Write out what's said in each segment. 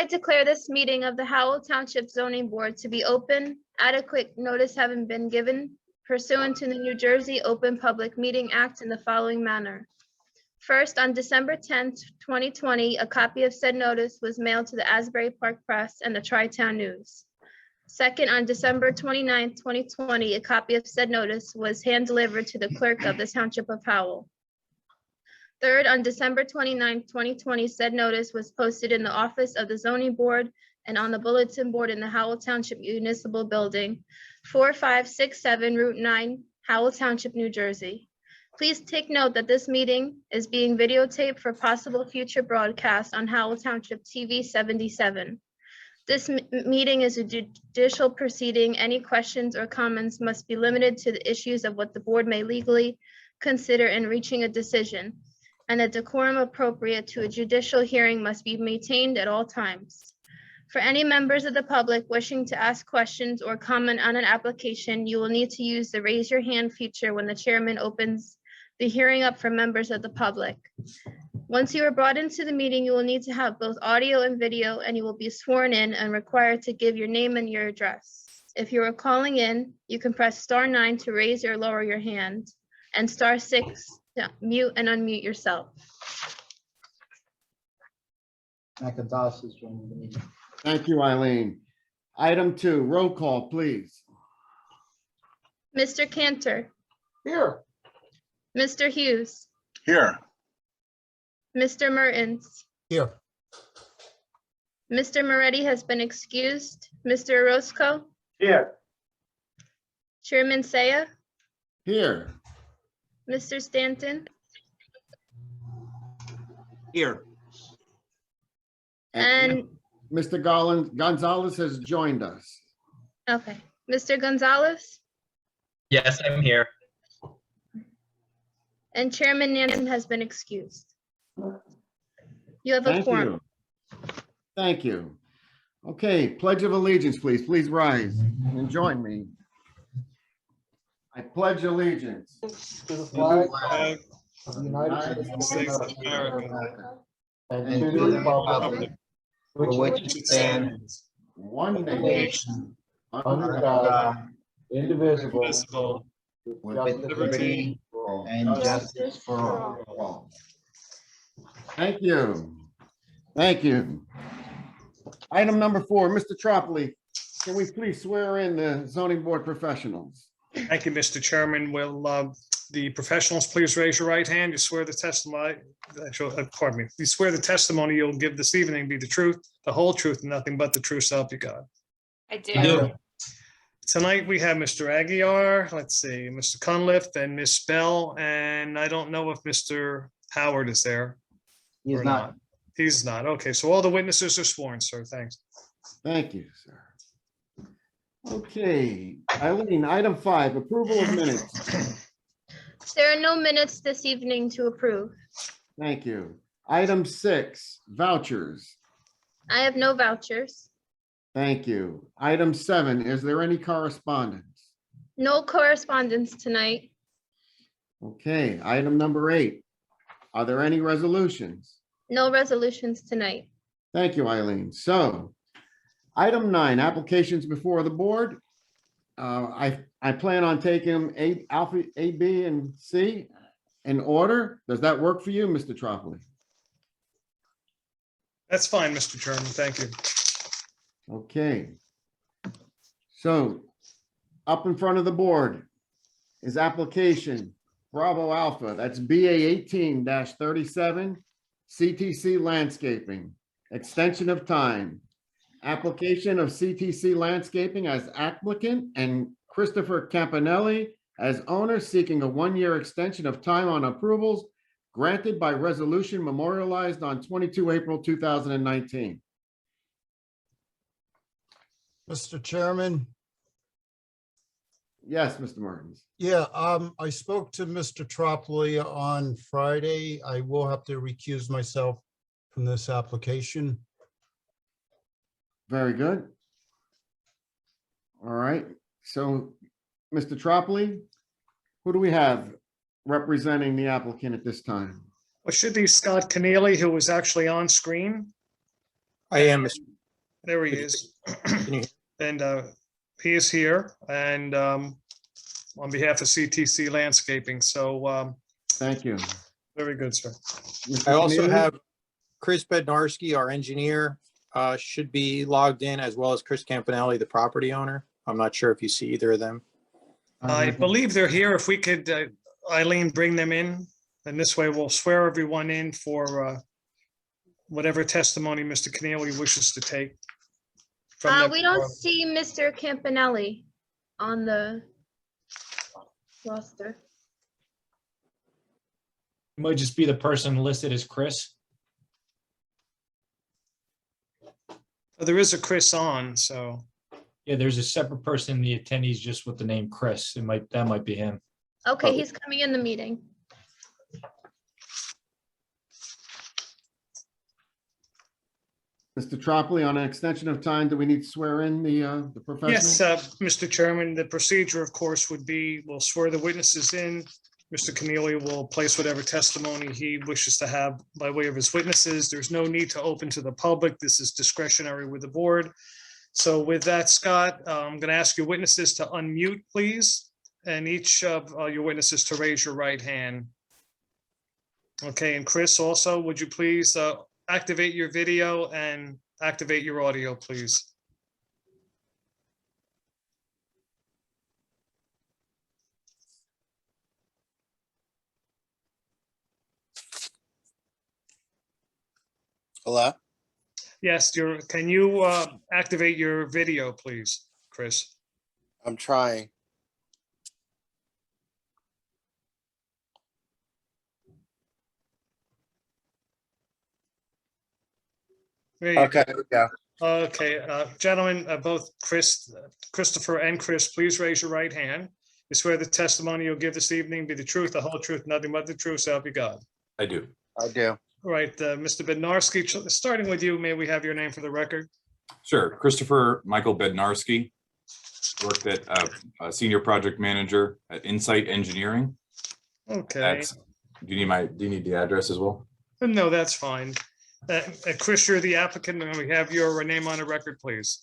declare this meeting of the Howell Township Zoning Board to be open, adequate notice having been given pursuant to the New Jersey Open Public Meeting Act in the following manner. First, on December 10th, 2020, a copy of said notice was mailed to the Asbury Park Press and the Tri-Town News. Second, on December 29th, 2020, a copy of said notice was hand-delivered to the clerk of the Township of Howell. Third, on December 29th, 2020, said notice was posted in the office of the zoning board and on the bulletin board in the Howell Township Municipal Building, 4567 Route 9, Howell Township, New Jersey. Please take note that this meeting is being videotaped for possible future broadcast on Howell Township TV 77. This meeting is a judicial proceeding. Any questions or comments must be limited to the issues of what the board may legally consider in reaching a decision, and the decorum appropriate to a judicial hearing must be maintained at all times. For any members of the public wishing to ask questions or comment on an application, you will need to use the raise your hand feature when the chairman opens the hearing up for members of the public. Once you are brought into the meeting, you will need to have both audio and video, and you will be sworn in and required to give your name and your address. If you are calling in, you can press *9 to raise or lower your hand and *6 to mute and unmute yourself. Gonzalez is joining the meeting. Thank you, Eileen. Item 2, roll call, please. Mr. Cantor, Here. Mr. Hughes, Here. Mr. Mertens, Here. Mr. Moretti has been excused. Mr. Orozco, Here. Chairman Saya, Here. Mr. Stanton, Here. and, Mr. Gonzalez has joined us. okay, Mr. Gonzalez, Yes, I'm here. and Chairman Nansen has been excused. You have a Thank quorum. you. Thank you. Okay, Pledge of Allegiance, please. Please rise and join me. I pledge allegiance To the flag Flag of the United States of America, America and to the republic For for which which it stands, one nation nation, under under God, indivisible, indivisible, with with liberty and justice for all. Thank you. Thank you. Item number 4, Mr. Tropoli, can we please swear in the zoning board professionals? Thank you, Mr. Chairman. Will the professionals please raise your right hand? You swear the testimony, pardon me, you swear the testimony you'll give this evening be the truth, the whole truth, and nothing but the truth, so help you God. I do. I do. Tonight, we have Mr. Aguiar, let's see, Mr. Cunliffe, and Miss Bell, and I don't know if Mr. Howard is there. He's or not. He's not. Okay, so all the witnesses are sworn, sir. Thanks. Thank you, sir. Okay, Eileen, item 5, approval of minutes. There are no minutes this evening to approve. Thank you. Item 6, vouchers. I have no vouchers. Thank you. Item 7, is there any correspondence? No correspondence tonight. Okay, item number 8, are there any resolutions? No resolutions tonight. Thank you, Eileen. So, item 9, applications before the board. I plan on taking them A, B, and C in order. Does that work for you, Mr. Tropoli? That's fine, Mr. Chairman. Thank you. Okay. So, up in front of the board is application Bravo Alpha. That's BA 18-37 CTC Landscaping. Extension of time. Application of CTC Landscaping as applicant and Christopher Campanelli as owner seeking a 1-year extension of time on approvals granted by resolution memorialized on 22 April 2019. Mr. Chairman, Yes, Mr. Martins. yeah, I spoke to Mr. Tropoli on Friday. I will have to recuse myself from this application. Very good. All right, so Mr. Tropoli, who do we have representing the applicant at this time? Well, should be Scott Keneally, who was actually on screen. I am, There he is. you- And he is here and on behalf of CTC Landscaping. So Thank you. very good, sir. Mr. I also Keneally? have Chris Bednarski, our engineer, should be logged in, as well as Chris Campanelli, the property owner. I'm not sure if you see either of them. I believe they're here. If we could, Eileen, bring them in. And this way we'll swear everyone in for whatever testimony Mr. Keneally wishes to take. from them. We don't see Mr. Campanelli on the roster. It might just be the person listed as Chris. There is a Chris on, so. Yeah, there's a separate person in the attendees just with the name Chris. That might be him. Okay, he's coming in the meeting. Mr. Tropoli, on an extension of time, do we need to swear in the professional? Yes, Mr. Chairman, the procedure, of course, would be, we'll swear the witnesses in. Mr. Keneally will place whatever testimony he wishes to have by way of his witnesses. There's no need to open to the public. This is discretionary with the board. So with that, Scott, I'm going to ask your witnesses to unmute, please, and each of your witnesses to raise your right hand. Okay, and Chris also, would you please activate your video and activate your audio, please? Hello? Yes, can you activate your video, please, Chris? I'm trying. There you Okay, there we go. Okay, gentlemen, both Christopher and Chris, please raise your right hand. You swear the testimony you'll give this evening be the truth, the whole truth, nothing but the truth, so help you God. I do. I do. All right, Mr. Bednarski, starting with you, may we have your name for the record? Sure. Christopher Michael Bednarski, worked at a senior project manager at Insight Engineering. Okay, Do you need the address as well? no, that's fine. Chris, you're the applicant, and we have your name on the record, please.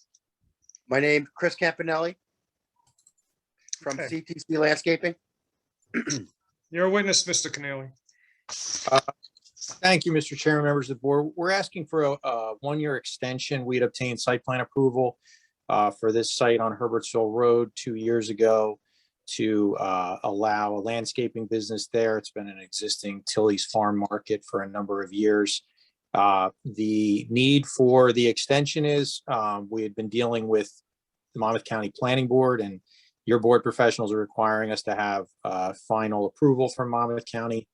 My name, Chris Campanelli from Okay. CTC Landscaping. You're a witness, Mr. Keneally. Thank you, Mr. Chairman, members of the board. We're asking for a one-year extension. We'd obtained site plan approval for this site on Herbertsville Road 2 years ago to allow a landscaping business there. It's been an existing Tilly's Farm Market for a number of years. The need for the extension is we had been dealing with the Monmouth County Planning Board, and your board professionals are requiring us to have final approval from Monmouth County.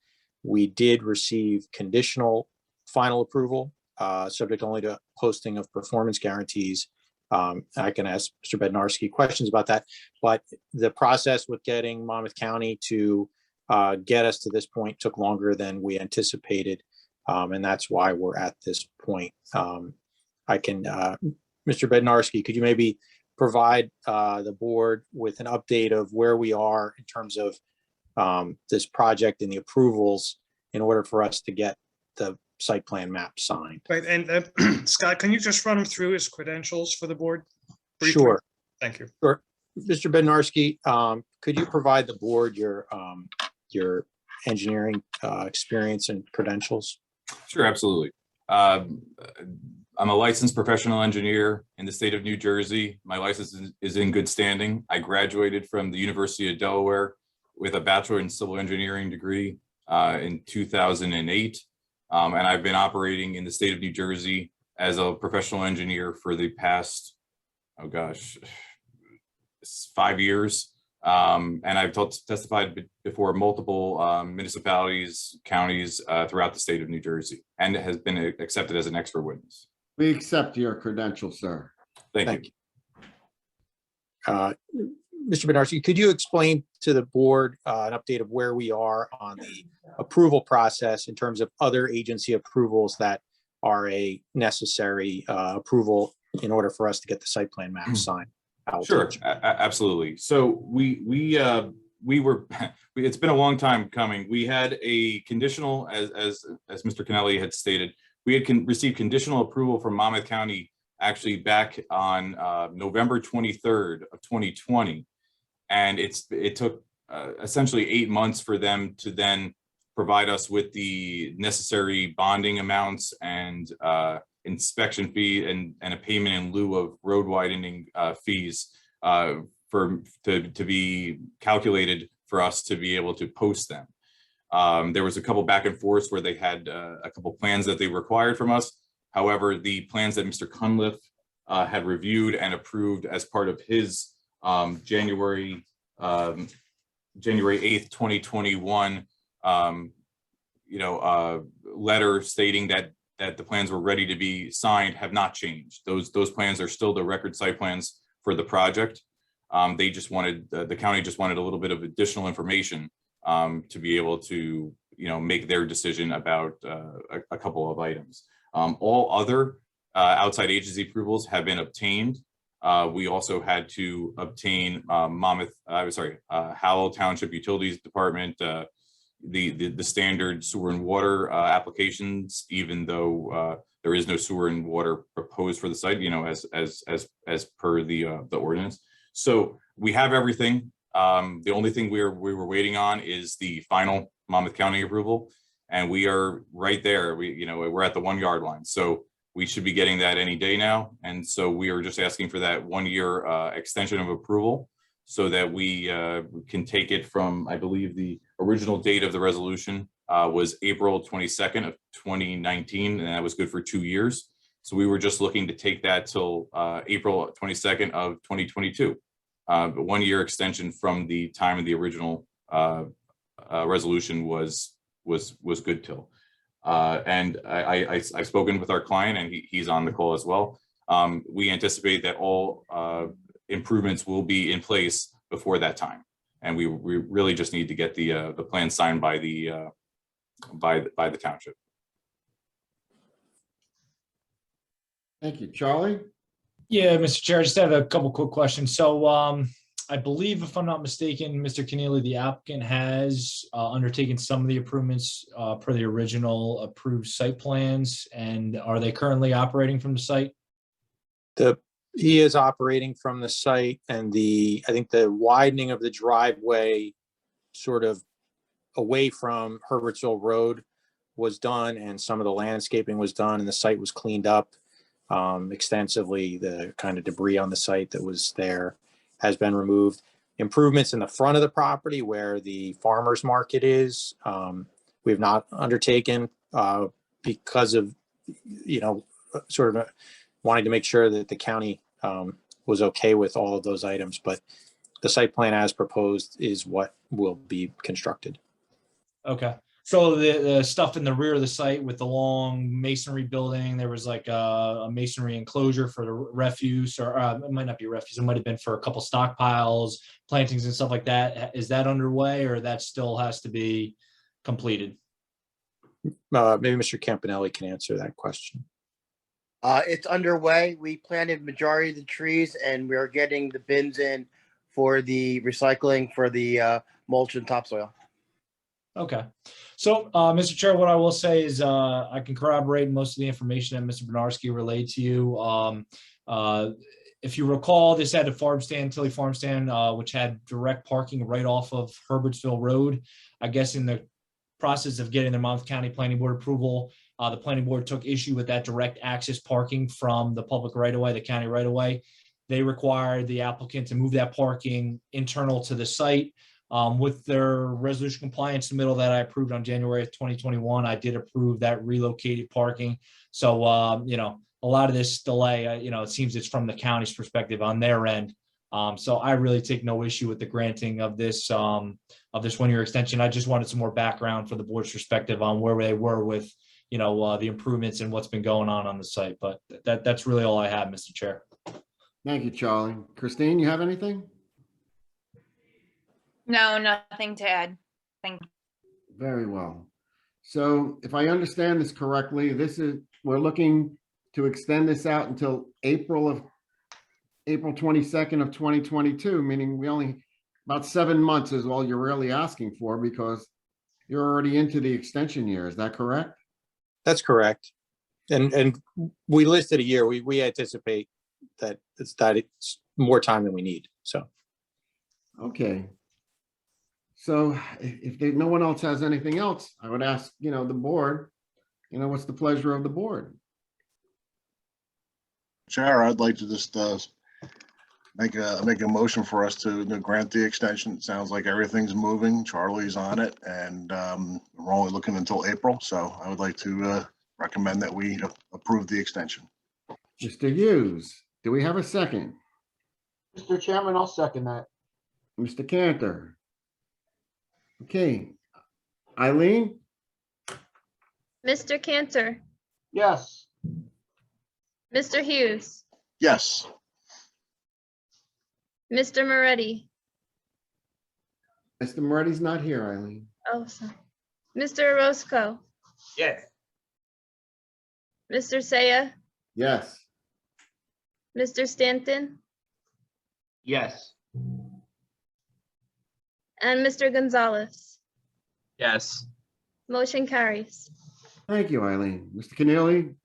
We did receive conditional final approval, subject only to posting of performance guarantees. I can ask Mr. Bednarski questions about that, but the process with getting Monmouth County to get us to this point took longer than we anticipated. And that's why we're at this point. Mr. Bednarski, could you maybe provide the board with an update of where we are in terms of this project and the approvals in order for us to get the site plan map signed? Right, and Scott, can you just run him through his credentials for the board? briefly? Sure. Thank you. Sure. Mr. Bednarski, could you provide the board your engineering experience and credentials? Sure, absolutely. I'm a licensed professional engineer in the state of New Jersey. My license is in good standing. I graduated from the University of Delaware with a Bachelor in Civil Engineering degree in 2008. And I've been operating in the state of New Jersey as a professional engineer for the past, 5 years. And I've testified before multiple municipalities, counties throughout the state of New Jersey, and has been accepted as an expert witness. We accept your credentials, sir. Thank you. Mr. Bednarski, could you explain to the board an update of where we are on the approval process in terms of other agency approvals that are a necessary approval in order for us to get the site plan map signed? Sure, absolutely. So we were, it's been a long time coming. We had a conditional, as Mr. Keneally had stated, we had received conditional approval from Monmouth County actually back on November 23rd of 2020. And it took essentially 8 months for them to then provide us with the necessary bonding amounts and inspection fee and a payment in lieu of road widening fees to be calculated for us to be able to post them. There was a couple back and forths where they had a couple plans that they required from us. However, the plans that Mr. Cunliffe had reviewed and approved as part of his January 8th, 2021, letter stating that the plans were ready to be signed have not changed. Those plans are still the record site plans for the project. They just wanted, the county just wanted a little bit of additional information to be able to, make their decision about a couple of items. All other outside agency approvals have been obtained. We also had to obtain Howell Township Utilities Department, the standard sewer and water applications, even though there is no sewer and water proposed for the site, as per the ordinance. So we have everything. The only thing we were waiting on is the final Monmouth County approval, and we are right there. We're at the 1 yard line, so we should be getting that any day now. And so we are just asking for that 1 year extension of approval so that we can take it from, I believe the original date of the resolution was April 22nd of 2019, and that was good for 2 years. So we were just looking to take that till April 22nd of 2022. 1 year extension from the time of the original resolution was good till. And I've spoken with our client, and he's on the call as well. We anticipate that all improvements will be in place before that time, and we really just need to get the plan signed by the township. Thank you. Charlie? Yeah, Mr. Chair, I just have a couple quick questions. So I believe, if I'm not mistaken, Mr. Keneally, the applicant has undertaken some of the improvements per the original approved site plans. And are they currently operating from the site? He is operating from the site, and I think the widening of the driveway sort of away from Herbertsville Road was done, and some of the landscaping was done, and the site was cleaned up extensively. The kind of debris on the site that was there has been removed. Improvements in the front of the property where the farmer's market is, we have not undertaken because of, sort of wanting to make sure that the county was okay with all of those items, but the site plan as proposed is what will be constructed. Okay. So the stuff in the rear of the site with the long masonry building, there was like a masonry enclosure for the refuse, or it might not be refuse. It might have been for a couple stockpiles, plantings and stuff like that. Is that underway, or that still has to be completed? Maybe Mr. Campanelli can answer that question. It's underway. We planted majority of the trees, and we're getting the bins in for the recycling for the mulch and topsoil. Okay. So, Mr. Chair, what I will say is I can corroborate most of the information that Mr. Bernarski relayed to you. If you recall, this had a Tilly farm stand, which had direct parking right off of Herbertsville Road. I guess in the process of getting the Monmouth County Planning Board approval, the Planning Board took issue with that direct access parking from the public right-of-way, the county right-of-way. They required the applicant to move that parking internal to the site. With their resolution compliance submittal that I approved on January of 2021, I did approve that relocated parking. So, a lot of this delay, it seems it's from the county's perspective on their end. So I really take no issue with the granting of this 1 year extension. I just wanted some more background for the board's perspective on where they were with, the improvements and what's been going on the site. But that's really all I have, Mr. Chair. Thank you, Charlie. Christine, you have anything? No, nothing to add. Thank you. Very well. So if I understand this correctly, we're looking to extend this out until April 22nd of 2022, meaning we only about 7 months is all you're really asking for, because you're already into the extension year. Is that correct? That's correct. And we listed a year. We anticipate that it's more time than we need. So. Okay. So no one else has anything else, I would ask, the board, what's the pleasure of the board? Chair, I'd like to just make a motion for us to grant the extension. It sounds like everything's moving. Charlie's on it, and we're only looking until April. So I would like to recommend that we approve the extension. Mr. Hughes, do we have a second? Mr. Chairman, I'll second that. Mr. Cantor? Okay. Eileen? Mr. Cantor, Yes. Mr. Hughes, Yes. Mr. Moretti. Mr. Moretti's not here, Eileen. Oh, sorry. Mr. Roscoe, Yes. Mr. Saya, Yes. Mr. Stanton, Yes. and Mr. Gonzalez. Yes. Motion carries. Thank you, Eileen. Mr. Keneally,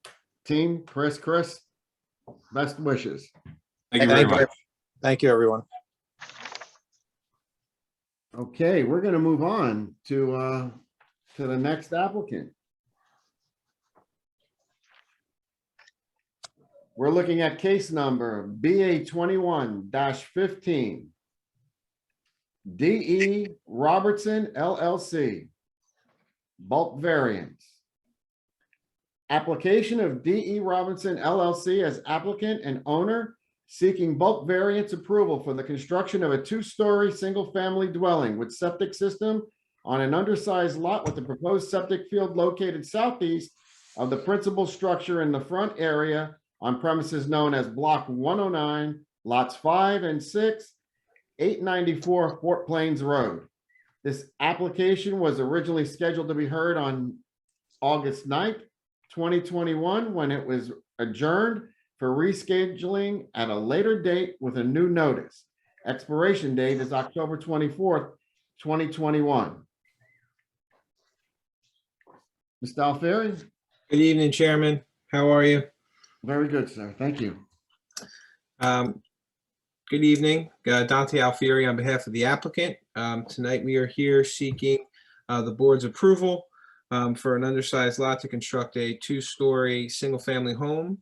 team, Chris, best wishes. Thank you very much. Thank you, everyone. Okay, we're gonna move on to the next applicant. We're looking at case number BA 21-15. DE Robertson LLC. Bulk variance. Application of DE Robinson LLC as applicant and owner seeking bulk variance approval for the construction of a two-story single-family dwelling with septic system on an undersized lot with the proposed septic field located southeast of the principal structure in the front area on premises known as Block 109, lots 5 and 6, 894 Fort Plains Road. This application was originally scheduled to be heard on August 9th, 2021, when it was adjourned for rescheduling at a later date with a new notice. Expiration date is October 24th, 2021. Mr. Alfieri? Good evening, Chairman. How are you? Very good, sir. Thank you. Good evening. Dante Alfieri on behalf of the applicant. Tonight we are here seeking the board's approval for an undersized lot to construct a two-story single-family home.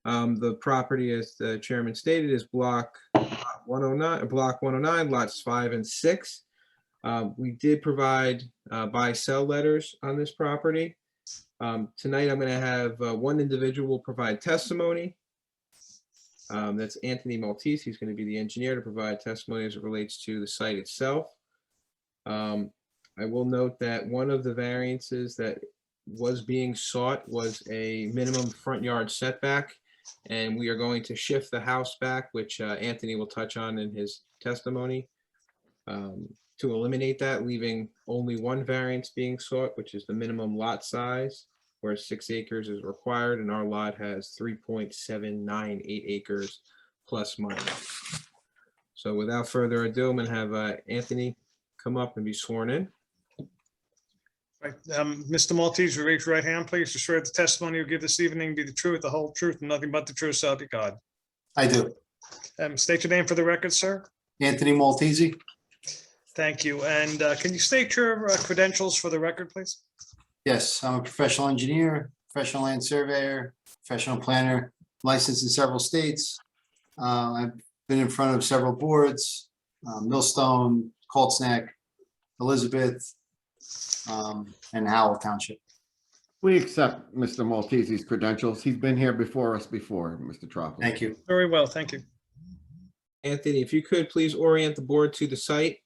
The property, as the chairman stated, is block 109, lots 5 and 6. We did provide buy-sell letters on this property. Tonight I'm going to have one individual provide testimony. That's Anthony Maltese. He's going to be the engineer to provide testimony as it relates to the site itself. I will note that one of the variances that was being sought was a minimum front yard setback, and we are going to shift the house back, which Anthony will touch on in his testimony, to eliminate that, leaving only one variance being sought, which is the minimum lot size, where 6 acres is required, and our lot has 3.798 acres plus minus. So without further ado, I'm going to have Anthony come up and be sworn in. Right. Mr. Maltese, raise your right hand, please. To swear the testimony you give this evening be the truth, the whole truth, and nothing but the truth, so help you God. I do. State your name for the record, sir. Anthony Maltese. Thank you. And can you state your credentials for the record, please? Yes, I'm a professional engineer, professional land surveyor, professional planner, licensed in several states. I've been in front of several boards, Millstone, Colts Neck, Elizabeth, and Howell Township. We accept Mr. Maltese's credentials. He's been here before us before, Mr. Tropoli. Thank you. Very well, thank you. Anthony, if you could please orient the board to the site.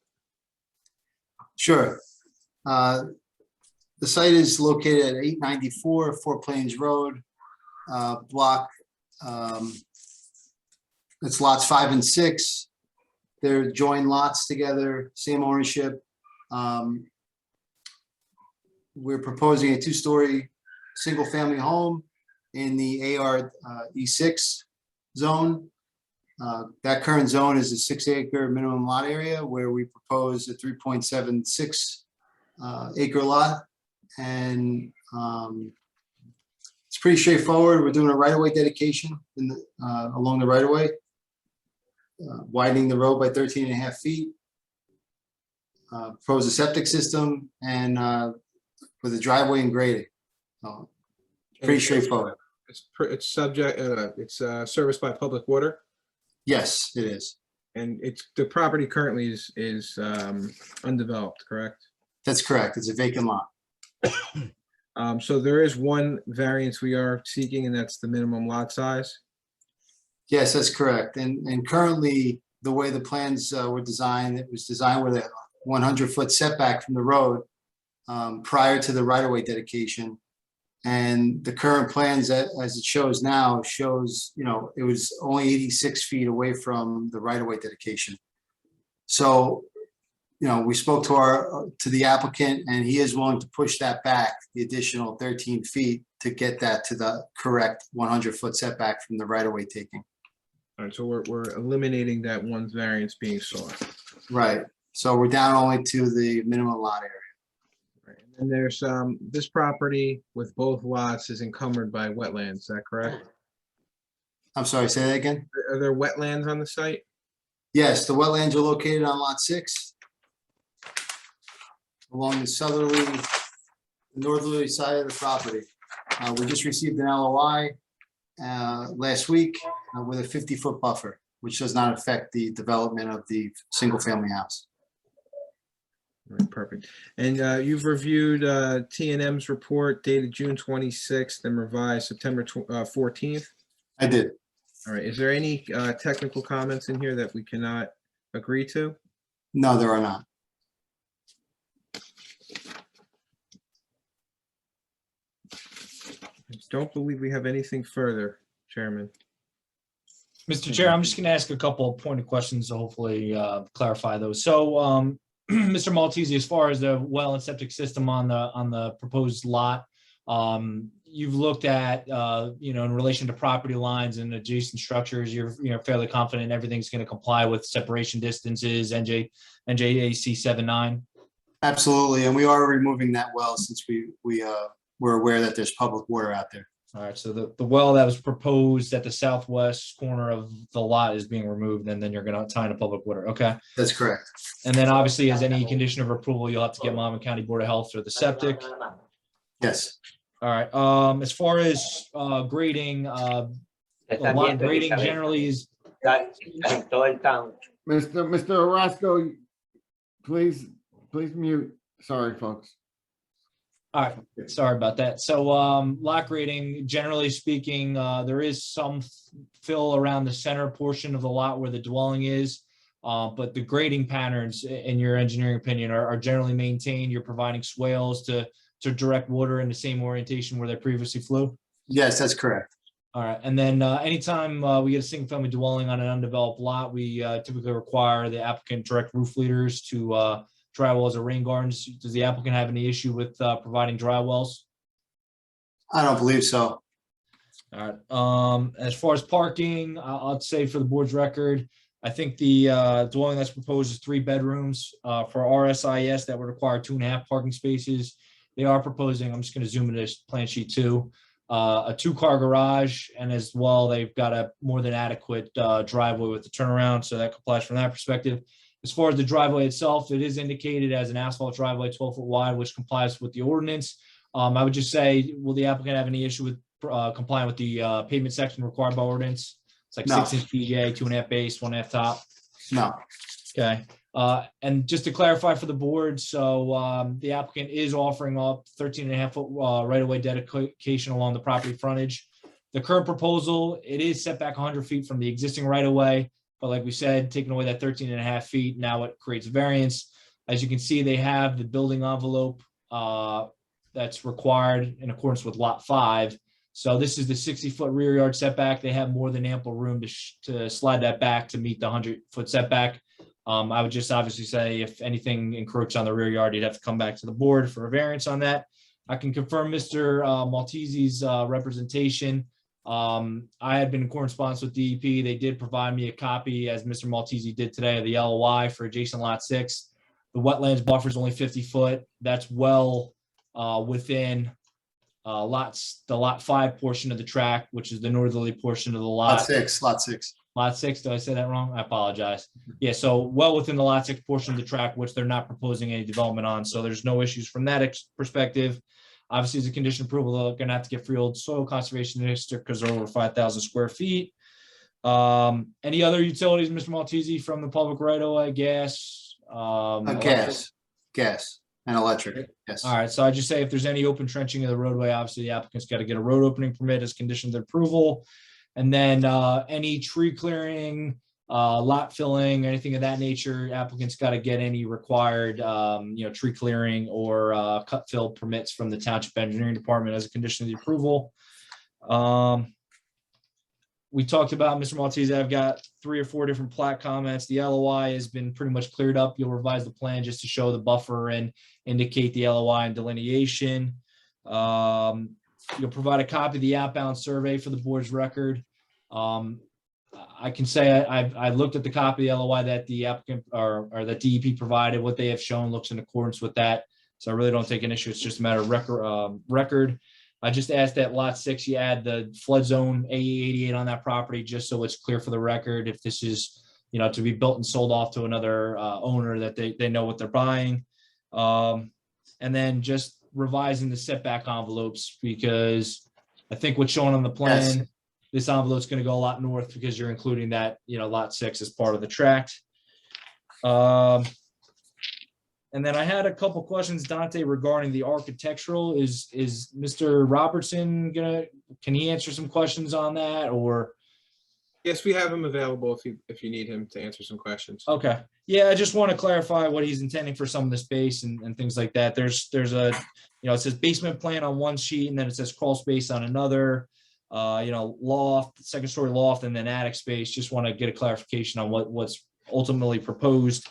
Sure. The site is located at 894 Fort Plains Road, block. It's lots 5 and 6. They're joined lots together, same ownership. We're proposing a 2-story single-family home in the AR E6 zone. That current zone is a 6-acre minimum lot area, where we propose a 3.76 acre lot. And it's pretty straightforward. We're doing a right-of-way dedication in the, along the right-of-way. Widening the road by 13.5 feet. Propose a septic system and with a driveway and grading. So, pretty straightforward. It's subject, it's serviced by public water, Yes, it is. and the property currently is undeveloped, correct? That's correct. It's a vacant lot. So there is one variance we are seeking, and that's the minimum lot size. Yes, that's correct. And currently, the way the plans were designed, it was designed with a 100-foot setback from the road prior to the right-of-way dedication. And the current plans, as it shows now, shows, it was only 86 feet away from the right-of-way dedication. So, we spoke to the applicant, and he is willing to push that back the additional 13 feet to get that to the correct 100-foot setback from the right-of-way taking. All right, so we're eliminating that one variance being sought. Right. So we're down only to the minimum lot area. Right. And there's this property with both lots is encumbered by wetlands, is that correct? I'm sorry, say that again? Are there wetlands on the site? Yes, the wetlands are located on lot 6 along the northerly side of the property. We just received an LOI last week with a 50-foot buffer, which does not affect the development of the single-family house. All right, perfect. And you've reviewed T&M's report dated June 26th and revised September 14th? I did. All right, is there any technical comments in here that we cannot agree to? No, there are not. I don't believe we have anything further, Chairman. Mr. Chair, I'm just going to ask a couple of pointed questions to hopefully clarify those. So, Mr. Maltese, as far as the well and septic system on the proposed lot, you've looked at, in relation to property lines and adjacent structures, you're fairly confident everything's going to comply with separation distances, NJAC 79. Absolutely, and we are removing that well since we're aware that there's public water out there. All right, so the well that was proposed at the southwest corner of the lot is being removed, and then you're going to tie into public water. Okay. That's correct. And then obviously, as any condition of approval, you'll have to get Monmouth County Board of Health for the septic. Yes. All right. As far as grading, lot grading generally is. Mr. Orozco, please mute. Sorry, folks. All right, sorry about that. So lot grading, generally speaking, there is some fill around the center portion of the lot where the dwelling is. But the grading patterns, in your engineering opinion, are generally maintained. You're providing swales to direct water in the same orientation where they previously flew? Yes, that's correct. All right, and then anytime we get a single family dwelling on an undeveloped lot, we typically require the applicant direct roof leaders to dry wells or rain gardens. Does the applicant have any issue with providing dry wells? I don't believe so. All right. As far as parking, I'll say for the board's record, I think the dwelling that's proposed is 3 bedrooms. For RSIS, that would require 2.5 parking spaces. They are proposing, I'm just going to zoom into this plan sheet 2, a 2-car garage, and as well, they've got a more than adequate driveway with the turnaround, so that complies from that perspective. As far as the driveway itself, it is indicated as an asphalt driveway 12 foot wide, which complies with the ordinance. I would just say, will the applicant have any issue with complying with the pavement section required by ordinance? It's like No. 6-inch PJ, 2.5 base, 1.5 top. No. Okay. And just to clarify for the board, so the applicant is offering up 13.5 foot right-of-way dedication along the property frontage. The current proposal, it is set back 100 feet from the existing right-of-way, but like we said, taking away that 13.5 feet, now it creates variance. As you can see, they have the building envelope that's required in accordance with lot 5. So this is the 60-foot rear yard setback. They have more than ample room to slide that back to meet the 100-foot setback. I would just obviously say if anything encroaches on the rear yard, you'd have to come back to the board for a variance on that. I can confirm Mr. Maltese's representation. I had been in correspondence with DEP. They did provide me a copy, as Mr. Maltese did today, of the LOI for adjacent lot 6. The wetlands buffer is only 50 foot. That's well within the lot 5 portion of the tract, which is the northerly portion of the Lot 6, lot 6. Lot 6, did I say that wrong? I apologize. Yeah, so well within the lot 6 portion of the tract, which they're not proposing any development on, so there's no issues from that perspective. Obviously, as a condition of approval, they're gonna have to get freehold soil conservation district because they're over 5,000 square feet. Any other utilities, Mr. Maltese, from the public right of way, gas? Gas and electric, yes. All right, so I just say if there's any open trenching of the roadway, obviously the applicant's got to get a road opening permit as conditions of approval. And then any tree clearing, lot filling, anything of that nature, applicant's got to get any required, tree clearing or cut fill permits from the Township Engineering Department as a condition of the approval. We talked about, Mr. Maltese, I've got 3 or 4 different plat comments. The LOI has been pretty much cleared up. You'll revise the plan just to show the buffer and indicate the LOI and delineation. You'll provide a copy of the outbound survey for the board's record. I can say I looked at the copy of the LOI that the applicant or that DEP provided. What they have shown looks in accordance with that. So I really don't take an issue. It's just a matter of record. I just asked that lot 6, you add the flood zone AE88 on that property, just so it's clear for the record. If this is, to be built and sold off to another owner, that they know what they're buying. And then just revising the setback envelopes, because I think what's shown on the plan, Yes. this envelope's going to go a lot north because you're including that, lot 6 as part of the tract. And then I had a couple questions, Dante, regarding the architectural. Is Mr. Robertson can he answer some questions on that, or? Yes, we have him available if you need him to answer some questions. Okay, yeah, I just want to clarify what he's intending for some of the space and things like that. There's a, it says basement plan on one sheet, and then it says crawl space on another. Loft, 2nd story loft, and then attic space. Just want to get a clarification on what's ultimately proposed.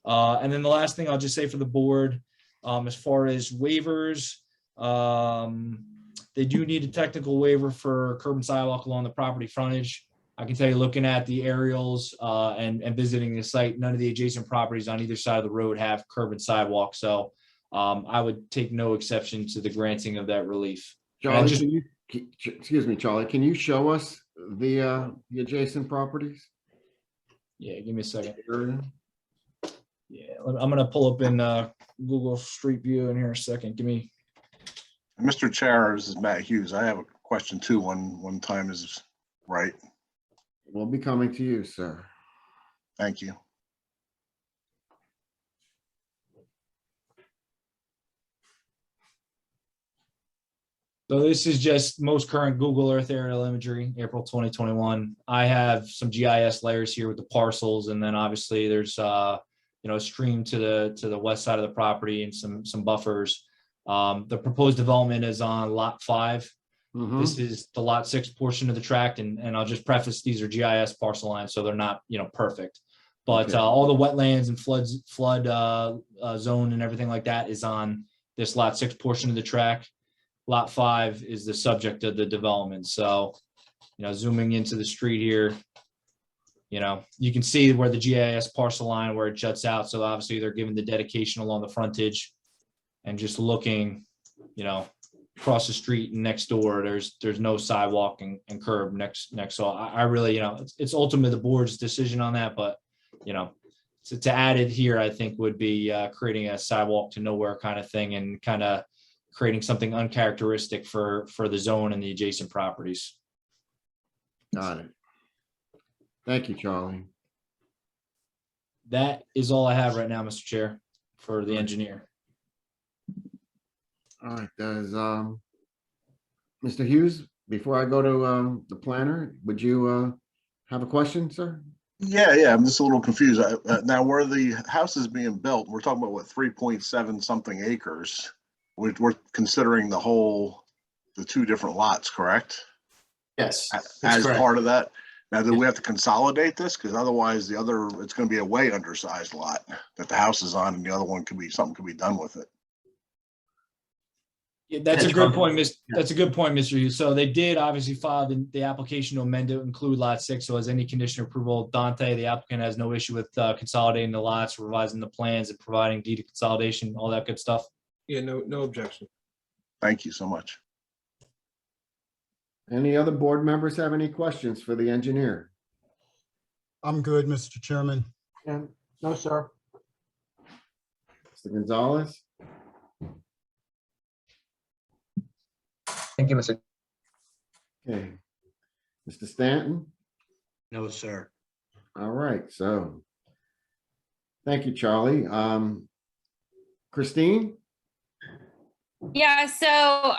And then the last thing I'll just say for the board, as far as waivers, they do need a technical waiver for curb and sidewalk along the property frontage. I can tell you, looking at the aerials and visiting the site, none of the adjacent properties on either side of the road have curb and sidewalk. So I would take no exception to the granting of that relief. Charlie, excuse me, Charlie, can you show us the adjacent properties? Yeah, give me a second. Yeah, I'm gonna pull up in Google Street View in here a second. Give me. Mr. Chair, this is Matt Hughes. I have a question too, one time is right. We'll be coming to you, sir. Thank you. So this is just most current Google Earth aerial imagery, April 2021. I have some GIS layers here with the parcels, and then obviously there's a stream to the west side of the property and some buffers. The proposed development is on lot 5. Mhm. This is the lot 6 portion of the tract, and I'll just preface, these are GIS parcel lines, so they're not perfect. But Okay. all the wetlands and flood zone and everything like that is on this lot 6 portion of the tract. Lot 5 is the subject of the development. So, zooming into the street here, you can see where the GIS parcel line, where it juts out. So obviously they're giving the dedication along the frontage, and just looking, across the street and next door, there's no sidewalk and curb next. So I really, it's ultimately the board's decision on that, but, to add it here, I think would be creating a sidewalk to nowhere kind of thing, and kind of creating something uncharacteristic for the zone and the adjacent properties. Got it. Thank you, Charlie. That is all I have right now, Mr. Chair, for the engineer. All right, does Mr. Hughes, before I go to the planner, would you have a question, sir? Yeah, I'm just a little confused. Now, where the house is being built, we're talking about what, 3.7 something acres. We're considering the 2 different lots, correct? Yes. As part of that. Now, do we have to consolidate this? Because otherwise it's going to be a way undersized lot that the house is on, and the other one something could be done with it. Yeah, that's a good point, That's a good point, Mr. Hughes. So they did obviously file the application to amend to include lot 6. So as any condition of approval, Dante, the applicant, has no issue with consolidating the lots, revising the plans, and providing deed of consolidation, all that good stuff. Yeah, no objection. Thank you so much. Any other board members have any questions for the engineer? I'm good, Mr. Chairman. No, sir. Mr. Gonzalez? Thank you, Mr. Okay. Mr. Stanton? No, sir. All right, so. Thank you, Charlie. Christine? Yeah, so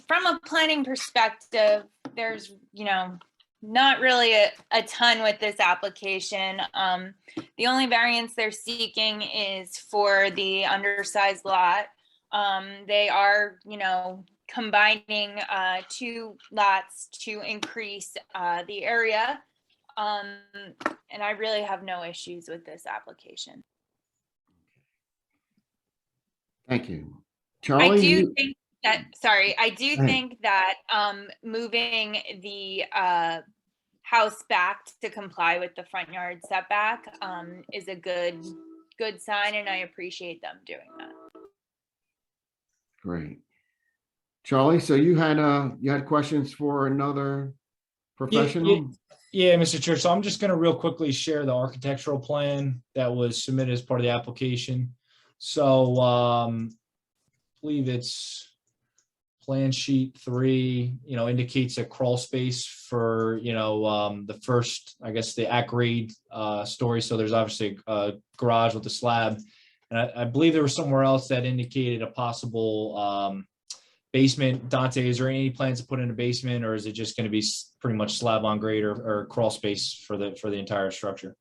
from a planning perspective, there's, not really a ton with this application. The only variance they're seeking is for the undersized lot. They are, combining two lots to increase the area. And I really have no issues with this application. Thank you. I Charlie? do think that, sorry, I do Go ahead. think that moving the house back to comply with the front yard setback is a good sign, and I appreciate them doing that. Great. Charlie, so you had questions for another professional? Yeah, Mr. Chair. So I'm just going to real quickly share the architectural plan that was submitted as part of the application. So I believe it's plan sheet 3, indicates a crawl space for, the first, I guess, the at-grade story. So there's obviously a garage with a slab. And I believe there was somewhere else that indicated a possible basement. Dante, is there any plans to put in a basement, or is it just going to be pretty much slab on grade or crawl space for the entire structure?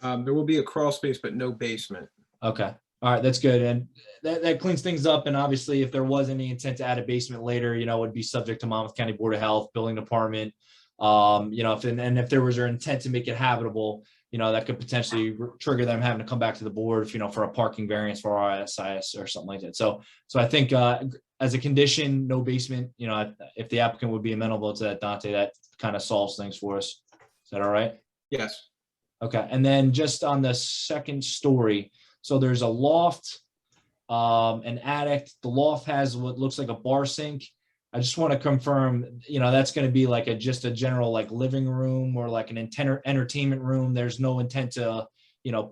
There will be a crawl space, but no basement. Okay. All right, that's good. And that cleans things up. And obviously, if there was any intent to add a basement later, it would be subject to Monmouth County Board of Health, Building Department. If there was their intent to make it habitable, that could potentially trigger them having to come back to the board, for a parking variance for RISIS or something like that. So I think as a condition, no basement, if the applicant would be amenable to that, Dante, that kind of solves things for us. Is that all right? Yes. Okay. And then just on the second story, so there's a loft, an attic. The loft has what looks like a bar sink. I just want to confirm, that's going to be like just a general like living room or like an entertainment room. There's no intent to,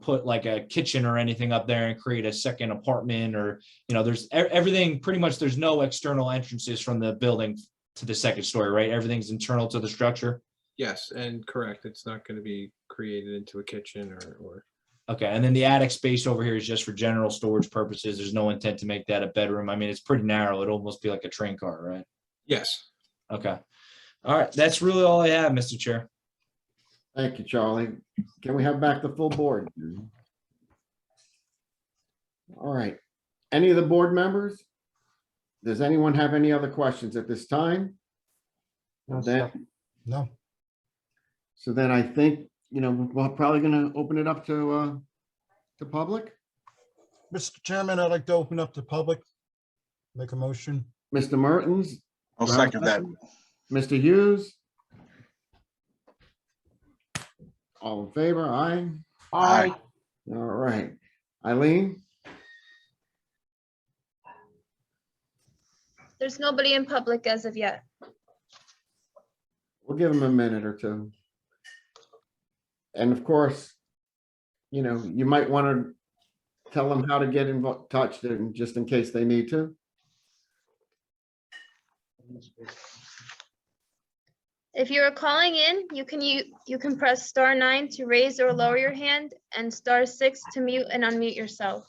put like a kitchen or anything up there and create a second apartment, or, there's everything pretty much, there's no external entrances from the building to the second story, right? Everything's internal to the structure. Yes, and correct. It's not going to be created into a kitchen or. Okay, and then the attic space over here is just for general storage purposes. There's no intent to make that a bedroom. I mean, it's pretty narrow. It'd almost be like a train car, right? Yes. Okay. All right, that's really all I have, Mr. Chair. Thank you, Charlie. Can we have back the full board? All right. Any of the board members? Does anyone have any other questions at this time? No, Then- sir. No. So then I think, we're probably going to open it up to public. Mr. Chairman, I'd like to open up the public. Make a motion. Mr. Mertens? I'll second that. Mr. Hughes? All in favor? Aye. Aye. All right. Eileen? There's nobody in public as of yet. We'll give them a minute or two. And of course, you might want to tell them how to get in touch, just in case they need to. If you are calling in, you can press *9 to raise or lower your hand and *6 to mute and unmute yourself.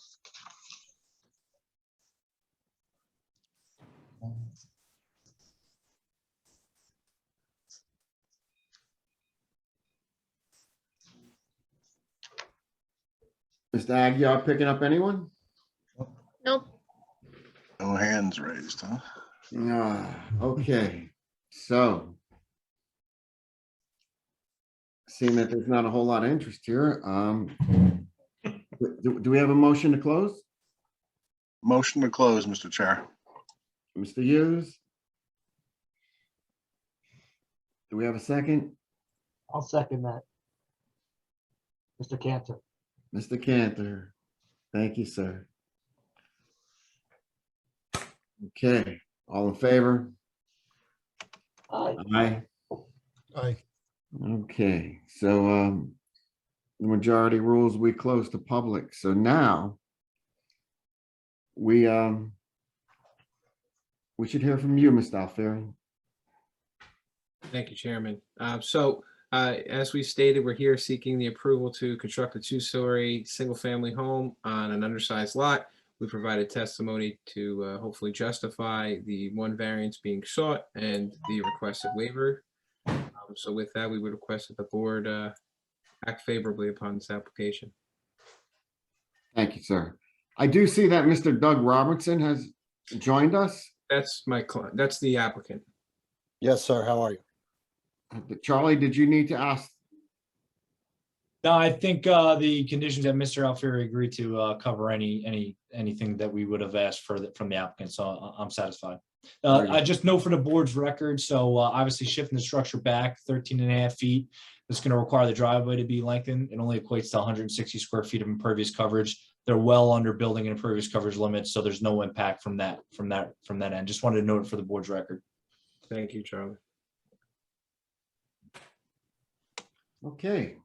Mr. Aguirre picking up anyone? Nope. No hands raised, huh? Okay, so. Seeing that there's not a whole lot of interest here, do we have a motion to close? Motion to close, Mr. Chair. Mr. Hughes? Do we have a second? I'll second that. Mr. Cantor. Mr. Cantor, thank you, sir. Okay, all in favor? Aye. Aye. Aye. Okay, so the majority rules, we close to public. So now we should hear from you, Mr. Alfieri. Thank you, Chairman. As we stated, we're here seeking the approval to construct a two-story, single-family home on an undersized lot. We provided testimony to hopefully justify the one variance being sought and the requested waiver. So with that, we would request that the board act favorably upon this application. Thank you, sir. I do see that Mr. Doug Robertson has joined us. That's my client, that's the applicant. Yes, sir. How are you? Charlie, did you need to ask? No, I think the conditions that Mr. Alfieri agreed to cover anything that we would have asked from the applicant, so I'm satisfied. I just note for the board's record, so obviously shifting the structure back 13.5 feet, it's going to require the driveway to be lengthened. It only equates to 160 square feet of impervious coverage. They're well under building and impervious coverage limits, so there's no impact from that end. Just wanted to note it for the board's record. Thank you, Charlie. Okay.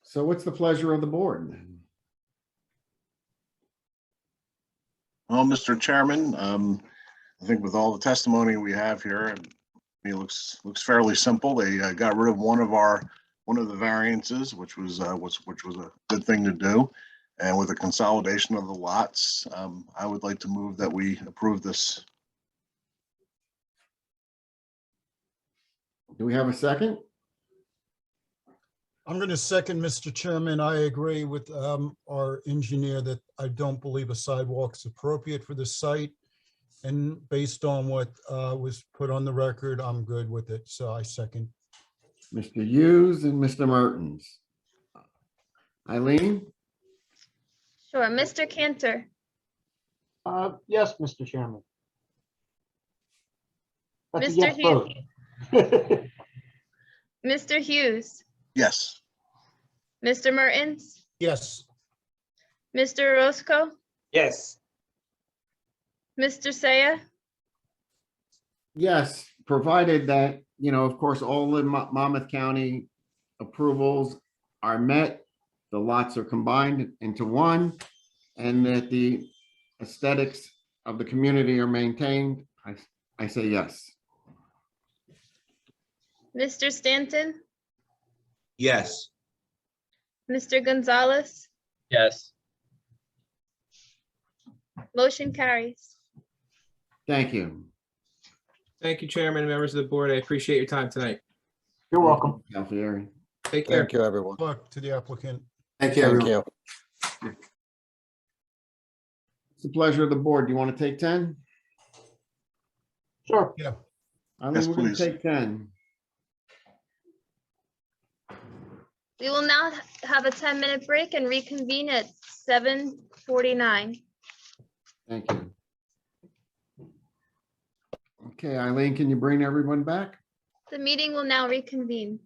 So what's the pleasure of the board? Well, Mr. Chairman, I think with all the testimony we have here, it looks fairly simple. They got rid of one of the variances, which was a good thing to do. And with the consolidation of the lots, I would like to move that we approve this. Do we have a second? I'm going to second, Mr. Chairman. I agree with our engineer that I don't believe a sidewalk is appropriate for the site. And based on what was put on the record, I'm good with it. So I second. Mr. Hughes and Mr. Mertens. Eileen? Sure. Mr. Cantor, Yes, Mr. Chairman. That's a Mr. yes vote. Mr. Hughes, Yes. Mr. Mertens, Yes. Mr. Roscoe, Yes. Mr. Saya, Yes, provided that, of course, all the Monmouth County approvals are met, the lots are combined into one, and that the aesthetics of the community are maintained. I say yes. Mr. Stanton, Yes. Mr. Gonzalez, Yes. motion carries. Thank you. Thank you, Chairman and members of the board. I appreciate your time tonight. You're welcome. Alfieri. Take care. Thank you, everyone. Good luck to the applicant. Thank you, Thank everyone. you. It's the pleasure of the board. Do you want to take 10? Sure. Yeah. Eileen, Yes, we're going to please. take 10. We will now have a 10-minute break and reconvene at 7:49. Thank you. Okay, Eileen, can you bring everyone back? The meeting will now reconvene.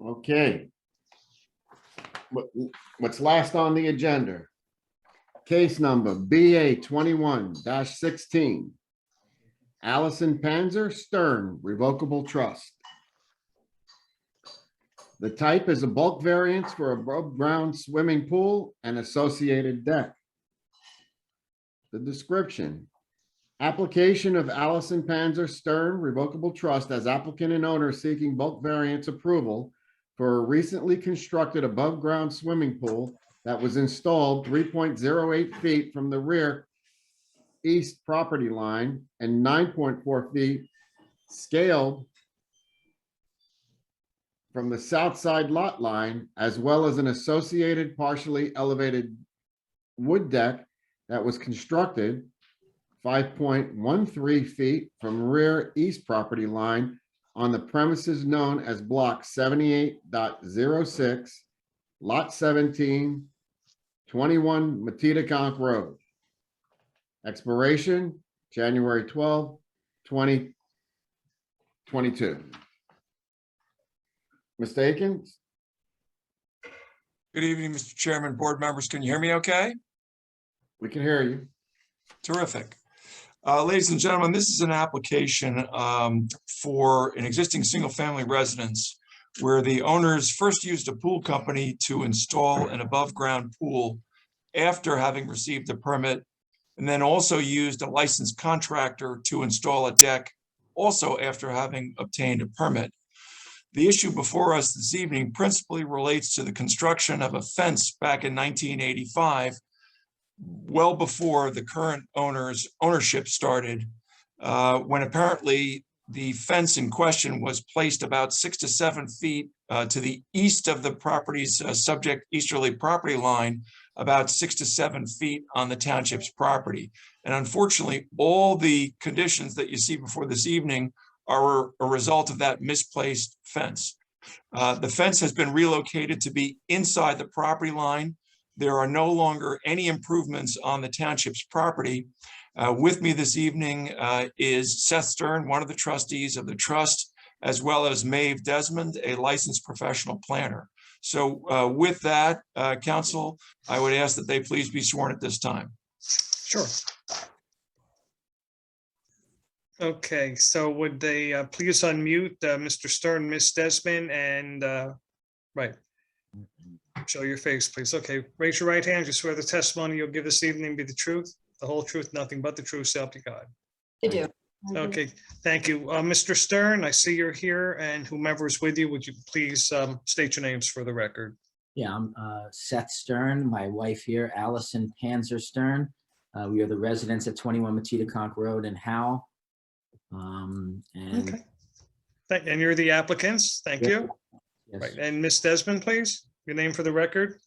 Okay. What's last on the agenda? Case number BA 21-16. Allison Panzer Stern Revocable Trust. The type is a bulk variance for above ground swimming pool and associated deck. The description. Application of Allison Panzer Stern Revocable Trust as applicant and owner seeking bulk variance approval for a recently constructed above ground swimming pool that was installed 3.08 feet from the rear east property line and 9.4 feet scaled from the south side lot line, as well as an associated partially elevated wood deck that was constructed 5.13 feet from rear east property line on the premises known as block 78.06, lot 17, 21 Matitaconk Road. Expiration, January 12, 2022. Mr. Akins? Good evening, Mr. Chairman, board members. Can you hear me okay? We can hear you. Terrific. Ladies and gentlemen, this is an application for an existing single-family residence where the owners first used a pool company to install an above-ground pool after having received a permit, and then also used a licensed contractor to install a deck also after having obtained a permit. The issue before us this evening principally relates to the construction of a fence back in 1985, well before the current ownership started, when apparently the fence in question was placed about 6 to 7 feet to the east of the property's subject easterly property line, about 6 to 7 feet on the township's property. And unfortunately, all the conditions that you see before this evening are a result of that misplaced fence. The fence has been relocated to be inside the property line. There are no longer any improvements on the township's property. With me this evening is Seth Stern, one of the trustees of the trust, as well as Maeve Desmond, a licensed professional planner. So with that, council, I would ask that they please be sworn at this time. Sure. Okay, so would they please unmute Mr. Stern, Ms. Desmond, and right. Show your face, please. Okay, raise your right hand. You swear the testimony you'll give this evening be the truth, the whole truth, nothing but the truth, so help you God. I do. Okay, thank you. Mr. Stern, I see you're here, and whomever is with you, would you please state your names for the record? Yeah, I'm Seth Stern, my wife here, Allison Panzer Stern. We are the residents at 21 Matitaconk Road in Howell. Okay. And you're the applicants. Thank you. Yes. Right, and Ms. Desmond, please, your name for the record.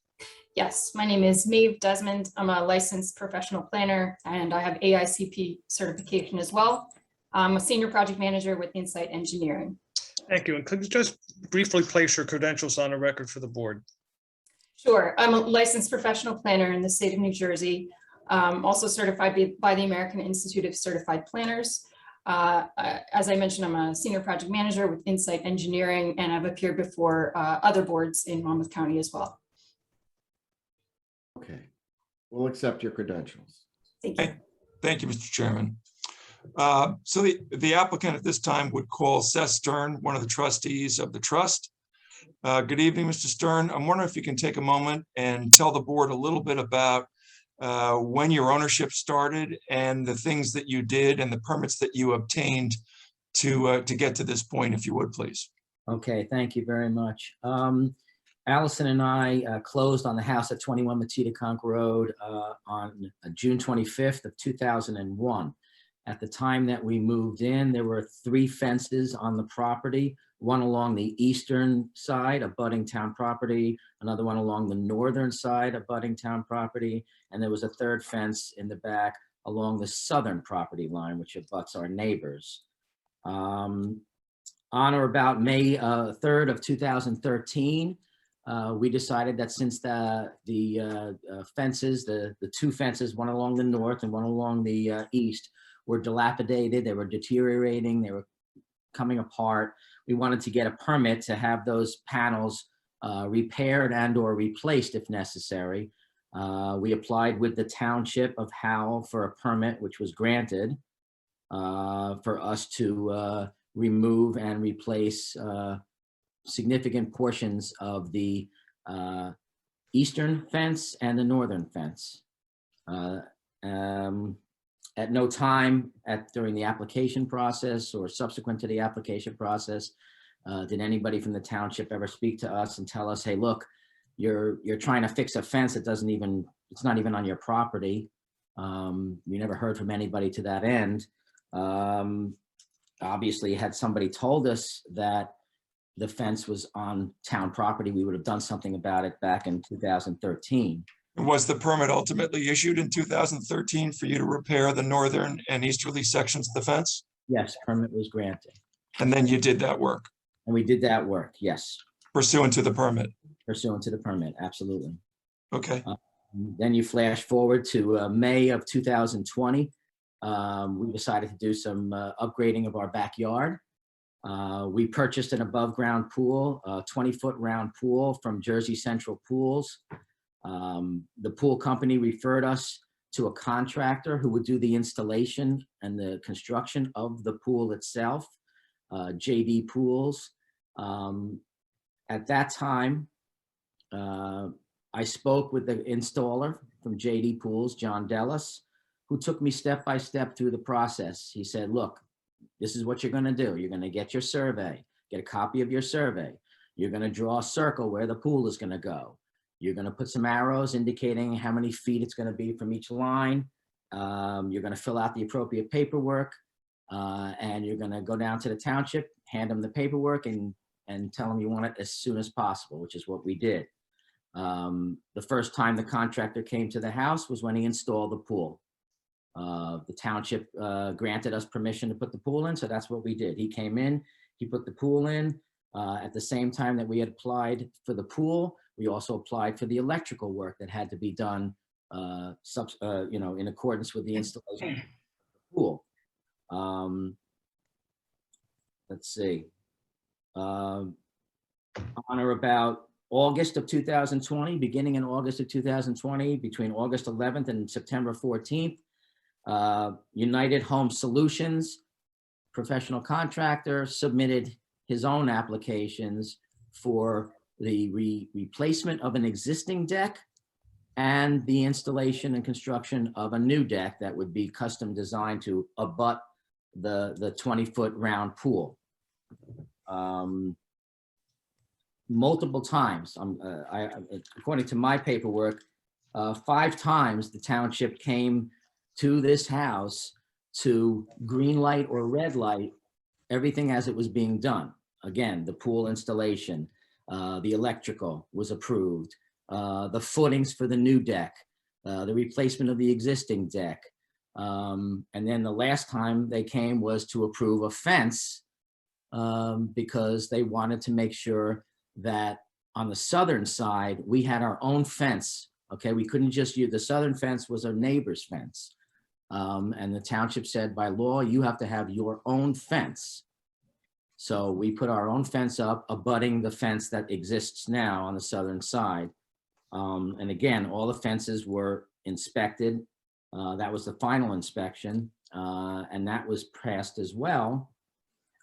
Yes, my name is Maeve Desmond. I'm a licensed professional planner and I have AICP certification as well. I'm a senior project manager with Insight Engineering. Thank you. And could you just briefly place your credentials on the record for the board? Sure, I'm a licensed professional planner in the state of New Jersey, also certified by the American Institute of Certified Planners. As I mentioned, I'm a senior project manager with Insight Engineering, and I've appeared before other boards in Monmouth County as well. Okay, we'll accept your credentials. Thank you. Thank you, Mr. Chairman. So the applicant at this time would call Seth Stern, one of the trustees of the trust. Good evening, Mr. Stern. I'm wondering if you can take a moment and tell the board a little bit about when your ownership started and the things that you did and the permits that you obtained to get to this point, if you would, please. Okay, thank you very much. Allison and I closed on the house at 21 Matitaconk Road on June 25th of 2001. At the time that we moved in, there were 3 fences on the property, one along the eastern side abutting town property, another one along the northern side abutting town property, and there was a 3rd fence in the back along the southern property line, which abuts our neighbors. On or about May 3rd of 2013, we decided that since the fences, the 2 fences, one along the north and one along the east, were dilapidated, they were deteriorating, they were coming apart, we wanted to get a permit to have those panels repaired and or replaced if necessary. We applied with the township of Howell for a permit, which was granted for us to remove and replace significant portions of the eastern fence and the northern fence. At no time during the application process or subsequent to the application process did anybody from the township ever speak to us and tell us, hey, look, you're trying to fix a fence that it's not even on your property. We never heard from anybody to that end. Obviously, had somebody told us that the fence was on town property, we would have done something about it back in 2013. Was the permit ultimately issued in 2013 for you to repair the northern and easterly sections of the fence? Yes, permit was granted. And then you did that work? And we did that work, yes. Pursuant to the permit? Pursuant to the permit, absolutely. Okay. Then you flash forward to May of 2020. We decided to do some upgrading of our backyard. We purchased an above ground pool, a 20-foot round pool from Jersey Central Pools. The pool company referred us to a contractor who would do the installation and the construction of the pool itself, JD Pools. At that time, I spoke with the installer from JD Pools, John Dellis, who took me step by step through the process. He said, look, this is what you're going to do. You're going to get your survey, get a copy of your survey. You're going to draw a circle where the pool is going to go. You're going to put some arrows indicating how many feet it's going to be from each line. You're going to fill out the appropriate paperwork, and you're going to go down to the township, hand them the paperwork, and tell them you want it as soon as possible, which is what we did. The first time the contractor came to the house was when he installed the pool. The township granted us permission to put the pool in, so that's what we did. He came in, he put the pool in. At the same time that we had applied for the pool, we also applied for the electrical work that had to be done, in accordance with the installation of the pool. Let's see. On or about August of 2020, beginning in August of 2020, between August 11th and September 14th, United Home Solutions, professional contractor, submitted his own applications for the replacement of an existing deck and the installation and construction of a new deck that would be custom designed to abut the 20-foot round pool. Multiple times, according to my paperwork, 5 times the township came to this house to green light or red light everything as it was being done. Again, the pool installation, the electrical was approved, the footings for the new deck, the replacement of the existing deck. And then the last time they came was to approve a fence because they wanted to make sure that on the southern side, we had our own fence. Okay, we couldn't just use, the southern fence was our neighbor's fence. And the township said, by law, you have to have your own fence. So we put our own fence up, abutting the fence that exists now on the southern side. And again, all the fences were inspected. That was the final inspection, and that was passed as well.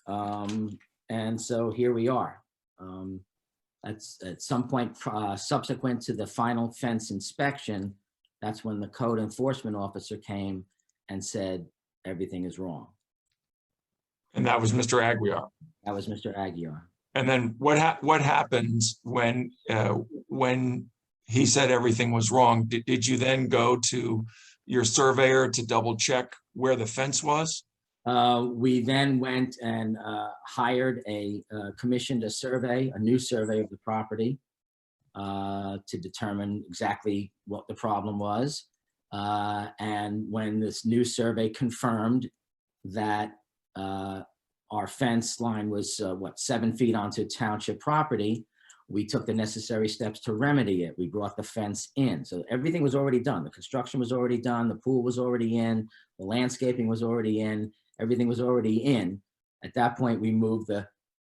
And so here we are. That's at some point subsequent to the final fence inspection, that's when the code enforcement officer came and said, everything is wrong. And that was Mr. Aguirre. That was Mr. Aguirre. And then what happens when he said everything was wrong? Did you then go to your surveyor to double check where the fence was? We then went and hired commissioned a new survey of the property to determine exactly what the problem was. And when this new survey confirmed that our fence line was 7 feet onto township property, we took the necessary steps to remedy it. We brought the fence in. So everything was already done. The construction was already done. The pool was already in. The landscaping was already in. Everything was already in. At that point, we moved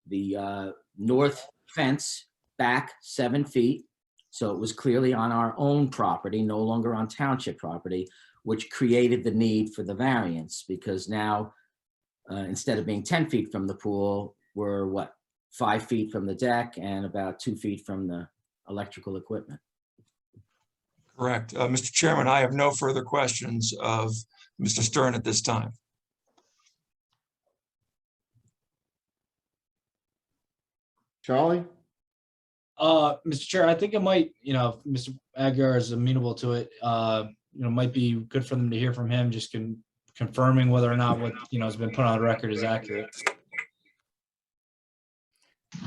the north fence back 7 feet. So it was clearly on our own property, no longer on township property, which created the need for the variance, because now instead of being 10 feet from the pool, we're 5 feet from the deck and about 2 feet from the electrical equipment. Correct. Mr. Chairman, I have no further questions of Mr. Stern at this time. Charlie? Mr. Chair, I think it might, if Mr. Aguirre is amenable to it, might be good for them to hear from him, just confirming whether or not what, has been put on the record is accurate.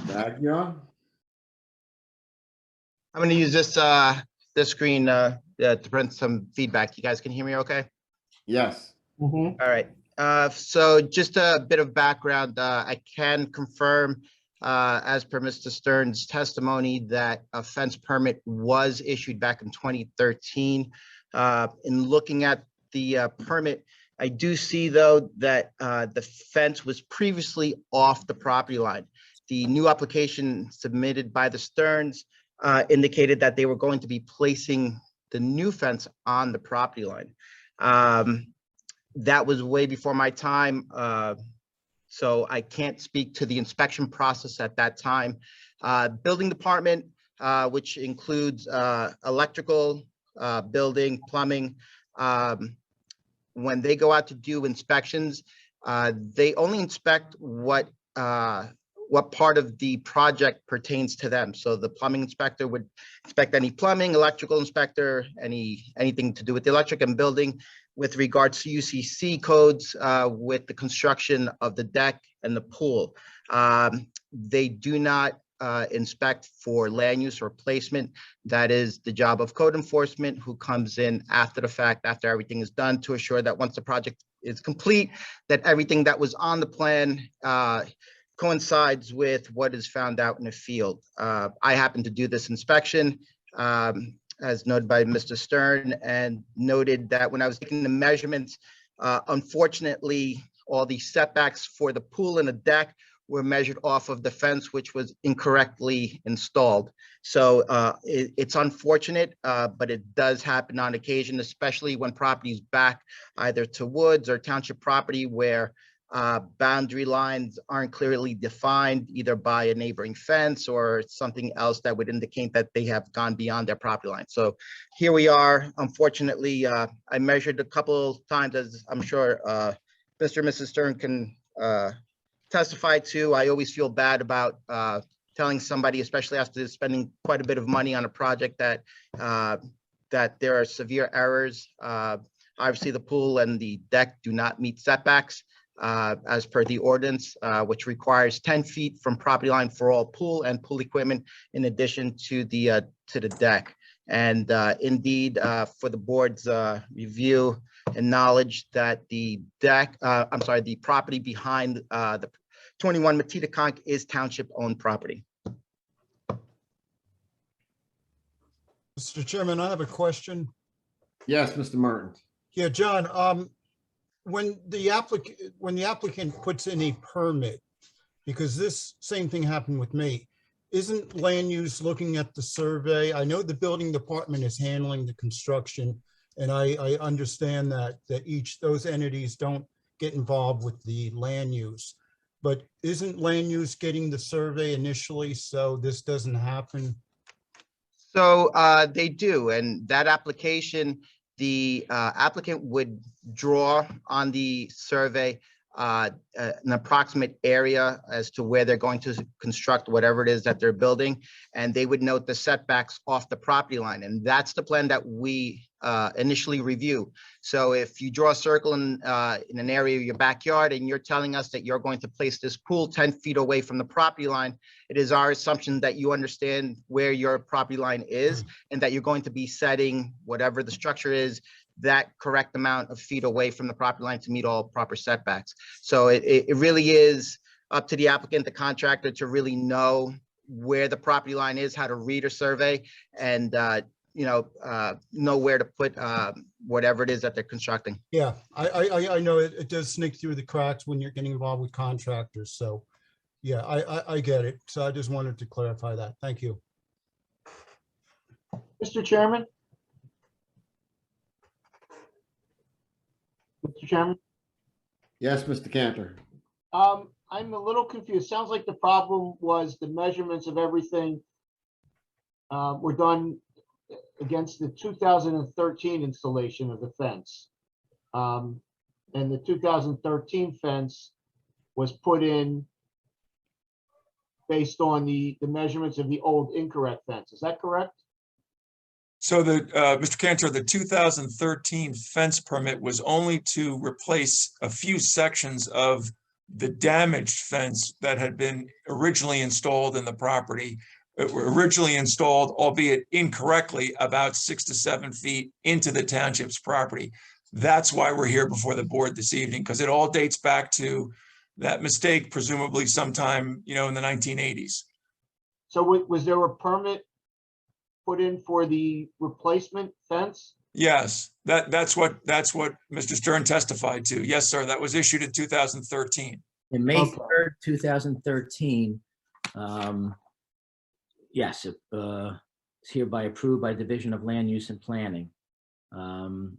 Aguirre? I'm going to use this screen to print some feedback. You guys can hear me okay? Yes. All right. So just a bit of background. I can confirm, as per Mr. Stern's testimony, that a fence permit was issued back in 2013. In looking at the permit, I do see, though, that the fence was previously off the property line. The new application submitted by the Sterns indicated that they were going to be placing the new fence on the property line. That was way before my time, so I can't speak to the inspection process at that time. Building department, which includes electrical, building, plumbing, when they go out to do inspections, they only inspect what part of the project pertains to them. So the plumbing inspector would inspect any plumbing, electrical inspector, anything to do with the electric, and building with regards to UCC codes with the construction of the deck and the pool. They do not inspect for land use or placement. That is the job of code enforcement, who comes in after the fact, after everything is done, to assure that once the project is complete, that everything that was on the plan coincides with what is found out in the field. I happen to do this inspection, as noted by Mr. Stern, and noted that when I was taking the measurements, unfortunately, all the setbacks for the pool and the deck were measured off of the fence, which was incorrectly installed. So it's unfortunate, but it does happen on occasion, especially when properties back either to woods or township property where boundary lines aren't clearly defined either by a neighboring fence or something else that would indicate that they have gone beyond their property line. So here we are. Unfortunately, I measured a couple times, as I'm sure Mr. and Mrs. Stern can testify to. I always feel bad about telling somebody, especially after spending quite a bit of money on a project, that that there are severe errors. Obviously, the pool and the deck do not meet setbacks as per the ordinance, which requires 10 feet from property line for all pool and pool equipment, in addition to the deck. And indeed, for the board's review and knowledge, that the deck, I'm sorry, the property behind the 21 Matita is township-owned property. Mr. Chairman, I have a question. Yes, Mr. Mertens. Yeah, John, when the applicant puts in a permit, because this same thing happened with me, isn't land use looking at the survey? I know the building department is handling the construction, and I understand that those entities don't get involved with the land use. But isn't land use getting the survey initially, so this doesn't happen? So they do, and that application, the applicant would draw on the survey an approximate area as to where they're going to construct whatever it is that they're building, and they would note the setbacks off the property line. And that's the plan that we initially review. So if you draw a circle in an area of your backyard and you're telling us that you're going to place this pool 10 feet away from the property line, it is our assumption that you understand where your property line is and that you're going to be setting whatever the structure is, that correct amount of feet away from the property line to meet all proper setbacks. So it really is up to the applicant, the contractor, to really know where the property line is, how to read a survey, and know where to put whatever it is that they're constructing. Yeah, I know it does sneak through the cracks when you're getting involved with contractors. So yeah, I get it. So I just wanted to clarify that. Thank you. Mr. Chairman? Mr. Chairman? Yes, Mr. Cantor. I'm a little confused. Sounds like the problem was the measurements of everything were done against the 2013 installation of the fence. And the 2013 fence was put in based on the measurements of the old incorrect fence. Is that correct? So Mr. Cantor, the 2013 fence permit was only to replace a few sections of the damaged fence that had been originally installed in the property. It were originally installed, albeit incorrectly, about 6 to 7 feet into the township's property. That's why we're here before the board this evening, because it all dates back to that mistake, presumably sometime, in the 1980s. So was there a permit put in for the replacement fence? Yes, that's what Mr. Stern testified to. Yes, sir. That was issued in 2013. In May 3rd, 2013, yes, It's hereby approved by Division of Land Use and Planning. And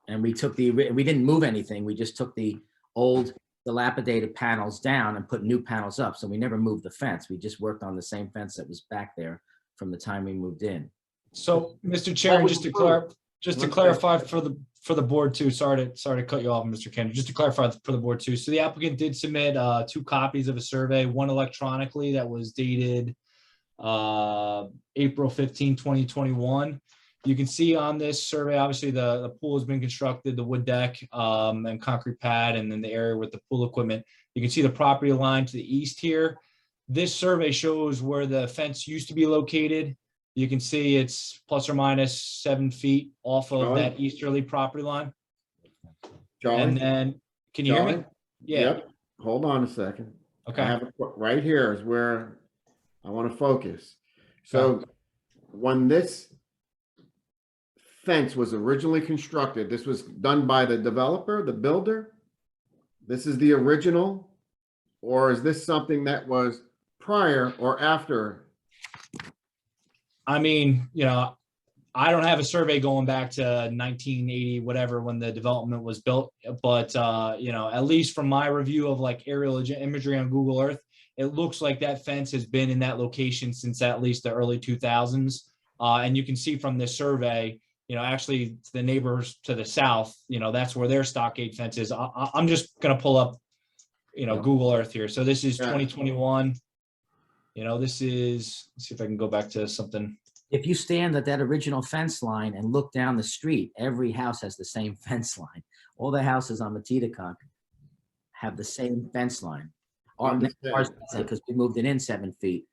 we didn't move anything. We just took the old dilapidated panels down and put new panels up. So we never moved the fence. We just worked on the same fence that was back there from the time we moved in. So, Mr. Chair, and just to clarify for the board too, sorry to cut you off, Mr. Kennedy, just to clarify for the board too. So the applicant did submit 2 copies of a survey, one electronically that was dated April 15, 2021. You can see on this survey, obviously the pool has been constructed, the wood deck and concrete pad, and then the area with the pool equipment. You can see the property line to the east here. This survey shows where the fence used to be located. You can see it's plus or minus 7 feet off of that easterly property line. Charlie? And then, can you hear me? Charlie? Yeah. Yep. Hold on a second. Okay. I have right here is where I want to focus. So when this fence was originally constructed, this was done by the developer, the builder? This is the original? Or is this something that was prior or after? I mean, you know, I don't have a survey going back to 1980, whatever, when the development was built. But, you know, at least from my review of like aerial imagery on Google Earth, it looks like that fence has been in that location since at least the early 2000s. And you can see from this survey, you know, actually the neighbors to the south, you know, that's where their stockade fence is. I'm just going to pull up, you know, Google Earth here. So this is 2021. You know, this is, let's see if I can go back to something. If you stand at that original fence line and look down the street, every house has the same fence line. All the houses on Matitacock have the same fence line. Because we moved it in 7 feet.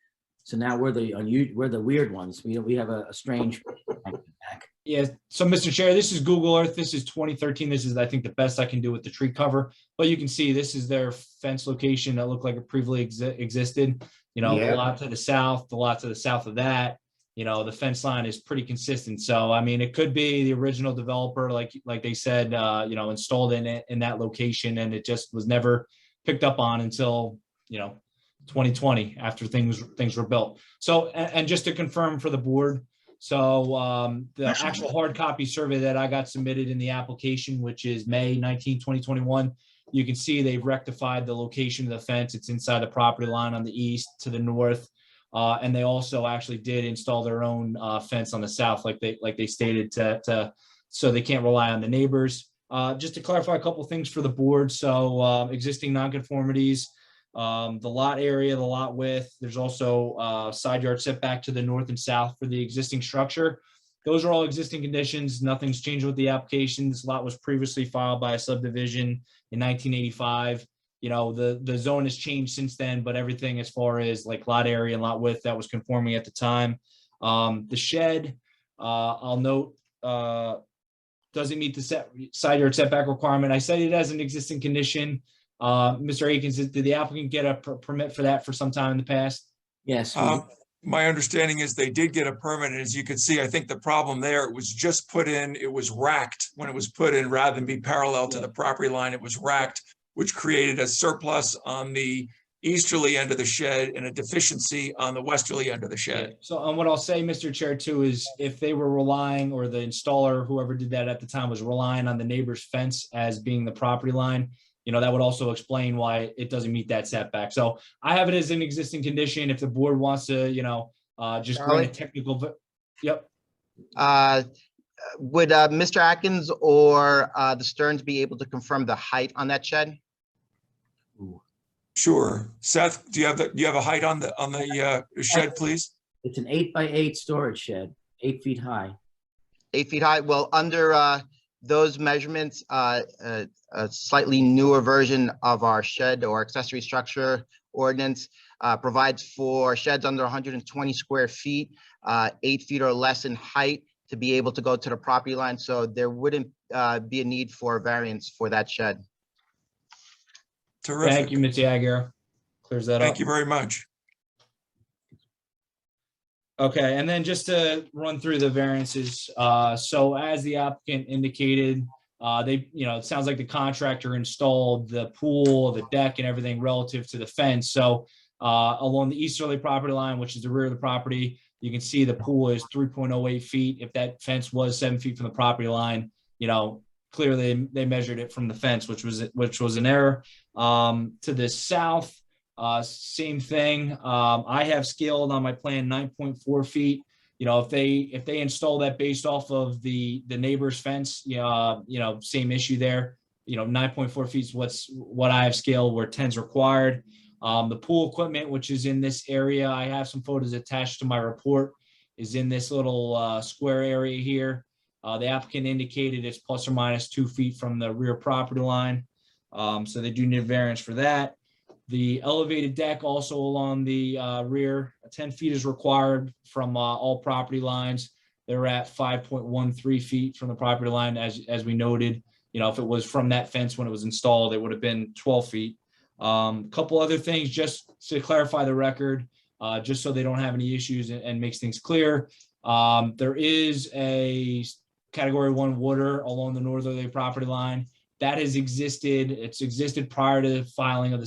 So now we're the weird ones. We have a strange back. Yeah. So, Mr. Chair, this is Google Earth. This is 2013. This is, I think, the best I can do with the tree cover. But you can see this is their fence location that looked like it previously existed. You know, the lot to the south, the lot to the south of that. You know, the fence line is pretty consistent. So, I mean, it could be the original developer, like they said, you know, installed in that location, and it just was never picked up on until, you know, 2020 after things were built. So, and just to confirm for the board, so the actual hard copy survey that I got submitted in the application, which is May 19, 2021, you can see they've rectified the location of the fence. It's inside the property line on the east to the north. And they also actually did install their own fence on the south, like they stated, so they can't rely on the neighbors. Just to clarify a couple things for the board. So existing nonconformities, the lot area, the lot width. There's also side yard setback to the north and south for the existing structure. Those are all existing conditions. Nothing's changed with the application. This lot was previously filed by a subdivision in 1985. You know, the zone has changed since then, but everything as far as like lot area and lot width, that was conforming at the time. The shed, I'll note, doesn't meet the side yard setback requirement. I cited it as an existing condition. Mr. Akins, did the applicant get a permit for that for some time in the past? Yes. My understanding is they did get a permit, and as you can see, I think the problem there, it was just put in, it was racked when it was put in, rather than be parallel to the property line, it was racked, which created a surplus on the easterly end of the shed and a deficiency on the westerly end of the shed. So what I'll say, Mr. Chair, too, is if they were relying, or the installer, whoever did that at the time, was relying on the neighbor's fence as being the property line, you know, that would also explain why it doesn't meet that setback. So I have it as an existing condition. If the board wants to, you know, just grant a technical, yep. Would Mr. Atkins or the Stearns be able to confirm the height on that shed? Sure. Seth, do you have a height on the shed, please? It's an 8x8 storage shed, 8 feet high. 8 feet high. Well, under those measurements, a slightly newer version of our shed or accessory structure ordinance provides for sheds under 120 square feet, 8 feet or less in height, to be able to go to the property line. So there wouldn't be a need for a variance for that shed. Terrific. Thank you, Mr. Aguirre. Clears that up. Thank you very much. Okay, and then just to run through the variances. So as the applicant indicated, it sounds like the contractor installed the pool, the deck, and everything relative to the fence. So along the easterly property line, which is the rear of the property, You can see the pool is 3.08 feet. If that fence was 7 feet from the property line, clearly they measured it from the fence, which was an error. To the south, same thing. I have scaled on my plan 9.4 feet. If they install that based off of the neighbor's fence, same issue there. 9.4 feet is what I have scaled where 10 is required. The pool equipment, which is in this area, I have some photos attached to my report, is in this little square area here. The applicant indicated it's plus or minus 2 feet from the rear property line. So they do need a variance for that. The elevated deck also along the rear, 10 feet is required from all property lines. They're at 5.13 feet from the property line, as we noted. If it was from that fence when it was installed, it would have been 12 feet. A couple other things just to clarify the record, just so they don't have any issues and makes things clear. There is a Category 1 water along the northerly property line. That has existed. It's existed prior to the filing of the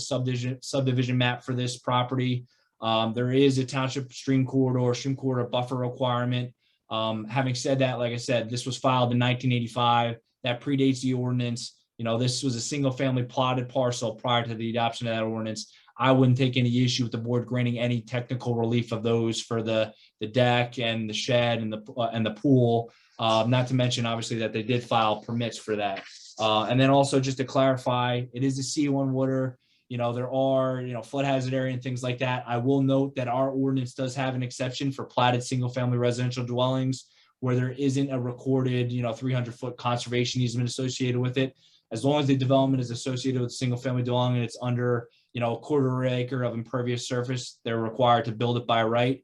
subdivision map for this property. There is a township stream corridor buffer requirement. Having said that, like I said, this was filed in 1985. That predates the ordinance. This was a single family plotted parcel prior to the adoption of that ordinance. I wouldn't take any issue with the board granting any technical relief of those for the deck and the shed and the pool. Not to mention, obviously, that they did file permits for that. And then also just to clarify, it is a C1 water. There are, flood hazard area and things like that. I will note that our ordinance does have an exception for platted single family residential dwellings where there isn't a recorded, 300-foot conservation easement associated with it. As long as the development is associated with a single family dwelling and it's under, a quarter acre of impervious surface, they're required to build it by right.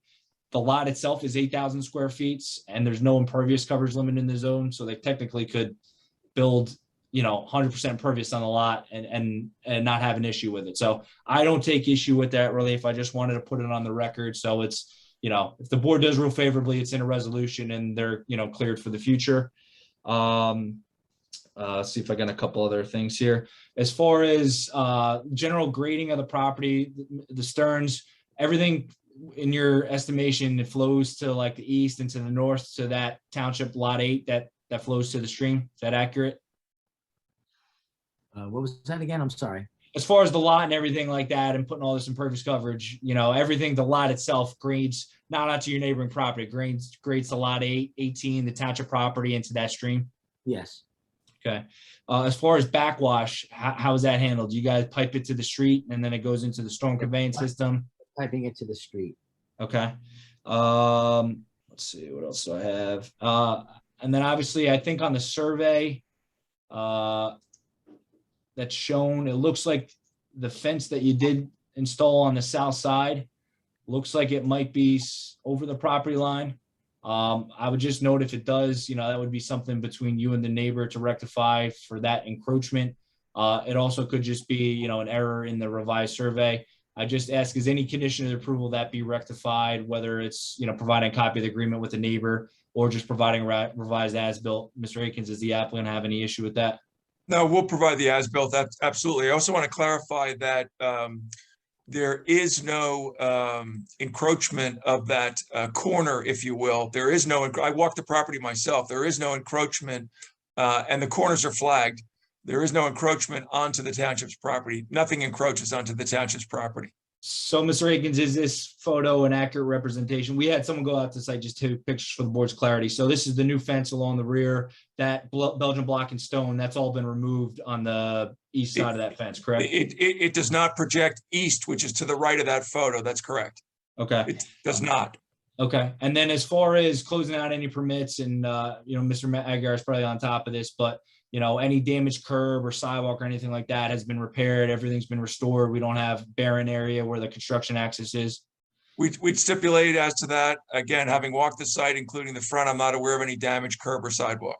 The lot itself is 8,000 square feet and there's no impervious coverage limit in the zone. So they technically could build 100% impervious on the lot and not have an issue with it. So I don't take issue with that relief. I just wanted to put it on the record. So it's, if the board does rule favorably, it's in a resolution and they're, cleared for the future. See if I got a couple other things here. As far as general grading of the property, the Stearns, everything in your estimation, it flows to like the east and to the north to that township lot 8 that flows to the stream. Is that accurate? What was that again? I'm sorry. As far as the lot and everything like that and putting all this impervious coverage, everything, the lot itself grades not onto your neighboring property, grades the lot 18, the township property into that stream. Yes. Okay. As far as backwash, how is that handled? You guys pipe it to the street and then it goes into the storm conveyance system? Piping it to the street. Okay. Let's see, what else do I have? And then obviously I think on the survey, that's shown, it looks like the fence that you did install on the south side looks like it might be over the property line. I would just note if it does, that would be something between you and the neighbor to rectify for that encroachment. It also could just be, an error in the revised survey. I just ask, is any condition of approval that be rectified, whether it's, providing a copy of the agreement with the neighbor or just providing revised as-built? Mr. Akins, does the applicant have any issue with that? No, we'll provide the as-built. Absolutely. I also want to clarify that there is no encroachment of that corner, if you will. There is no, I walked the property myself. There is no encroachment and the corners are flagged. There is no encroachment onto the township's property. Nothing encroaches onto the township's property. So, Mr. Akins, is this photo an accurate representation? We had someone go out to site just to take pictures for the board's clarity. So this is the new fence along the rear, that Belgian block and stone, that's all been removed on the east side of that fence, correct? It does not project east, which is to the right of that photo. That's correct. Okay. It does not. Okay. And then as far as closing out any permits and, Mr. Aguirre is probably on top of this, but any damaged curb or sidewalk or anything like that has been repaired. Everything's been restored. We don't have barren area where the construction access is. We'd stipulate as to that. Again, having walked the site, including the front, I'm not aware of any damaged curb or sidewalk.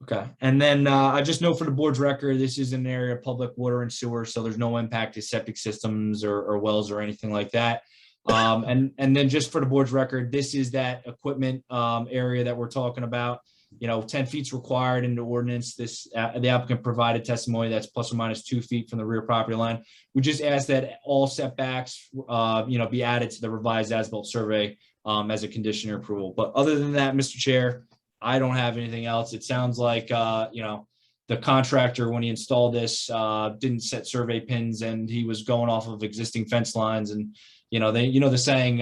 Okay. And then I just know for the board's record, this is an area of public water and sewer, so there's no impact to septic systems or wells or anything like that. And then just for the board's record, this is that equipment area that we're talking about. 10 feet's required in the ordinance. The applicant provided testimony that's plus or minus 2 feet from the rear property line. We just ask that all setbacks, be added to the revised as-built survey as a condition of approval. But other than that, Mr. Chair, I don't have anything else. It sounds like, the contractor, when he installed this, didn't set survey pins and he was going off of existing fence lines. And, the saying,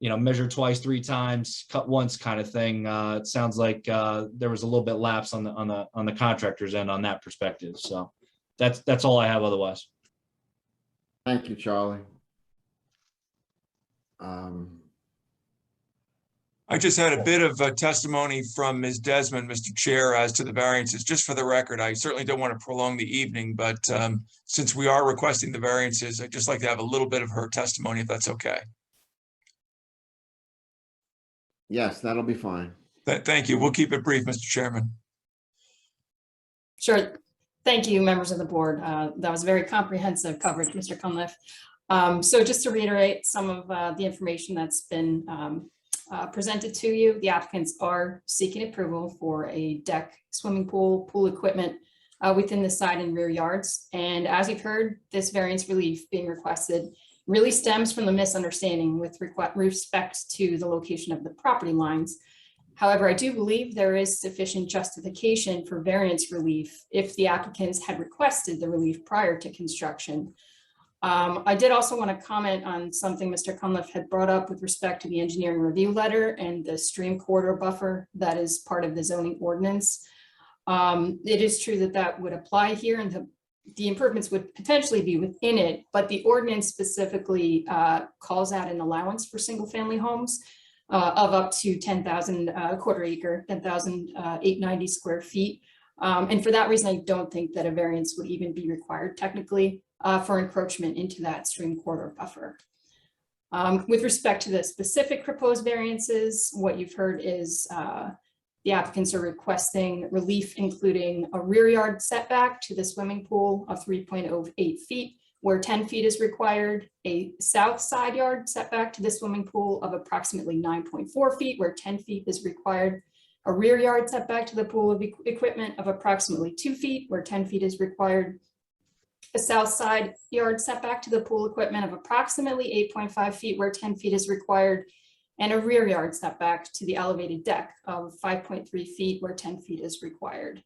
measure twice, three times, cut once kind of thing. It sounds like there was a little bit lapse on the contractor's end on that perspective. So that's all I have otherwise. Thank you, Charlie. I just had a bit of testimony from Ms. Desmond, Mr. Chair, as to the variances. Just for the record, I certainly don't want to prolong the evening, but since we are requesting the variances, I'd just like to have a little bit of her testimony, if that's okay. Yes, that'll be fine. Thank you. We'll keep it brief, Mr. Chairman. Sure. Thank you, members of the board. That was very comprehensive coverage, Mr. Cunliffe. So just to reiterate some of the information that's been presented to you, the applicants are seeking approval for a deck, swimming pool, pool equipment within the side and rear yards. And as you've heard, this variance relief being requested really stems from the misunderstanding with respect to the location of the property lines. However, I do believe there is sufficient justification for variance relief if the applicants had requested the relief prior to construction. I did also want to comment on something Mr. Cunliffe had brought up with respect to the engineering review letter and the stream corridor buffer that is part of the zoning ordinance. It is true that that would apply here and the improvements would potentially be within it, but the ordinance specifically calls out an allowance for single family homes of up to 10,000 quarter acre, 10,890 square feet. And for that reason, I don't think that a variance would even be required technically for encroachment into that stream corridor buffer. With respect to the specific proposed variances, what you've heard is the applicants are requesting relief, including a rear yard setback to the swimming pool of 3.08 feet, where 10 feet is required, a south side yard setback to the swimming pool of approximately 9.4 feet, where 10 feet is required, a rear yard setback to the pool of equipment of approximately 2 feet, where 10 feet is required, a south side yard setback to the pool equipment of approximately 8.5 feet, where 10 feet is required, and a rear yard setback to the elevated deck of 5.3 feet, where 10 feet is required.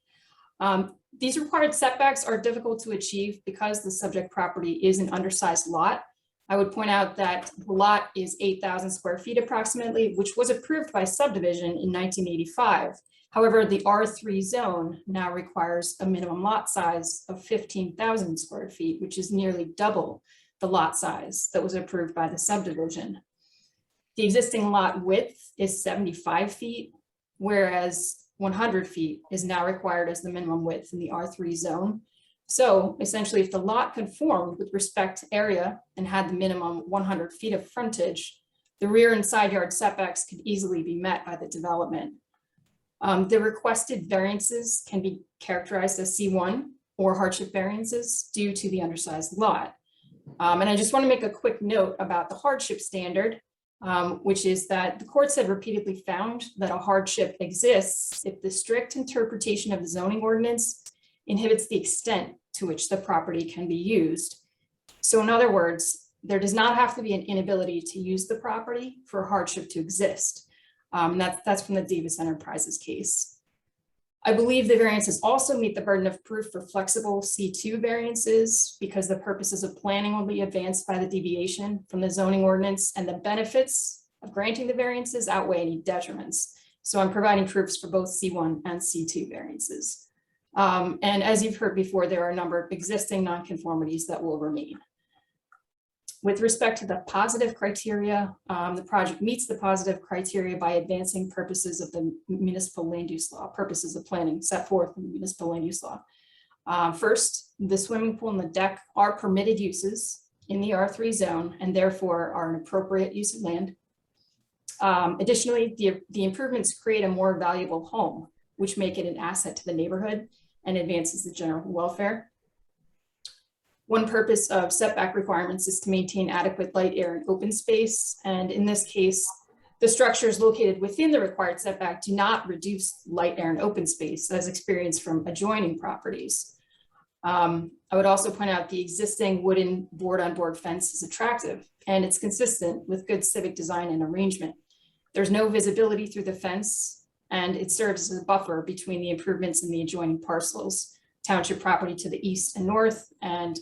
These required setbacks are difficult to achieve because the subject property is an undersized lot. I would point out that the lot is 8,000 square feet approximately, which was approved by subdivision in 1985. However, the R3 zone now requires a minimum lot size of 15,000 square feet, which is nearly double the lot size that was approved by the subdivision. The existing lot width is 75 feet, whereas 100 feet is now required as the minimum width in the R3 zone. So essentially, if the lot conformed with respect to area and had the minimum 100 feet of frontage, the rear and side yard setbacks could easily be met by the development. The requested variances can be characterized as C1 or hardship variances due to the undersized lot. And I just want to make a quick note about the hardship standard, which is that the courts have repeatedly found that a hardship exists if the strict interpretation of the zoning ordinance inhibits the extent to which the property can be used. So in other words, there does not have to be an inability to use the property for a hardship to exist. That's from the Davis Enterprises case. I believe the variances also meet the burden of proof for flexible C2 variances because the purposes of planning will be advanced by the deviation from the zoning ordinance and the benefits of granting the variances outweigh any detriments. So I'm providing proofs for both C1 and C2 variances. And as you've heard before, there are a number of existing nonconformities that will remain. With respect to the positive criteria, the project meets the positive criteria by advancing purposes of the municipal land use law, purposes of planning set forth in the municipal land use law. First, the swimming pool and the deck are permitted uses in the R3 zone and therefore are an appropriate use of land. Additionally, the improvements create a more valuable home, which make it an asset to the neighborhood and advances the general welfare. One purpose of setback requirements is to maintain adequate light, air, and open space. And in this case, the structures located within the required setback do not reduce light, air, and open space as experienced from adjoining properties. I would also point out the existing wooden board-on-board fence is attractive and it's consistent with good civic design and arrangement. There's no visibility through the fence, and it serves as a buffer between the improvements in the adjoining parcels, township property to the east and north, and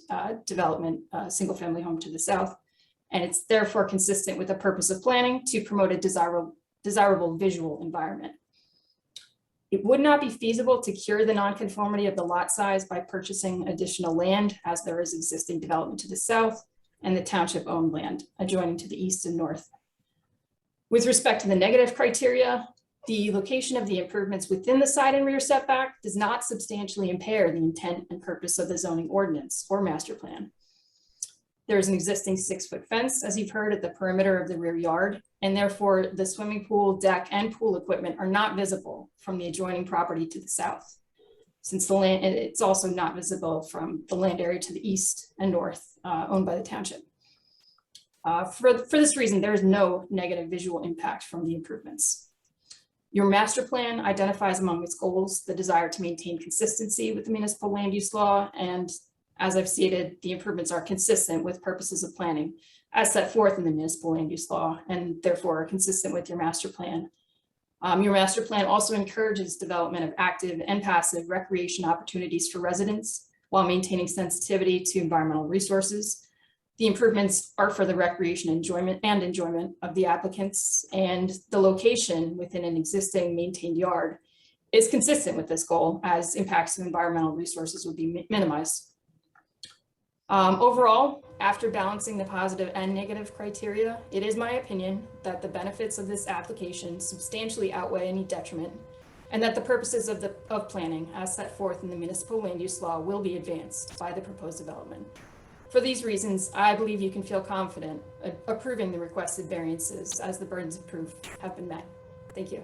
development, single-family home to the south. And it's therefore consistent with the purpose of planning to promote a desirable visual environment. It would not be feasible to cure the nonconformity of the lot size by purchasing additional land, as there is existing development to the south and the township-owned land adjoining to the east and north. With respect to the negative criteria, the location of the improvements within the side and rear setback does not substantially impair the intent and purpose of the zoning ordinance or master plan. There is an existing 6-foot fence, as you've heard, at the perimeter of the rear yard, and therefore the swimming pool, deck, and pool equipment are not visible from the adjoining property to the south. Since the land, it's also not visible from the land area to the east and north owned by the township. For this reason, there is no negative visual impact from the improvements. Your master plan identifies among its goals the desire to maintain consistency with the municipal land use law, and as I've stated, the improvements are consistent with purposes of planning as set forth in the municipal land use law, and therefore are consistent with your master plan. Your master plan also encourages development of active and passive recreation opportunities for residents while maintaining sensitivity to environmental resources. The improvements are for the recreation enjoyment of the applicants, and the location within an existing maintained yard is consistent with this goal, as impacts of environmental resources would be minimized. Overall, after balancing the positive and negative criteria, it is my opinion that the benefits of this application substantially outweigh any detriment, and that the purposes of planning as set forth in the municipal land use law will be advanced by the proposed development. For these reasons, I believe you can feel confident approving the requested variances as the burdens of proof have been met. Thank you.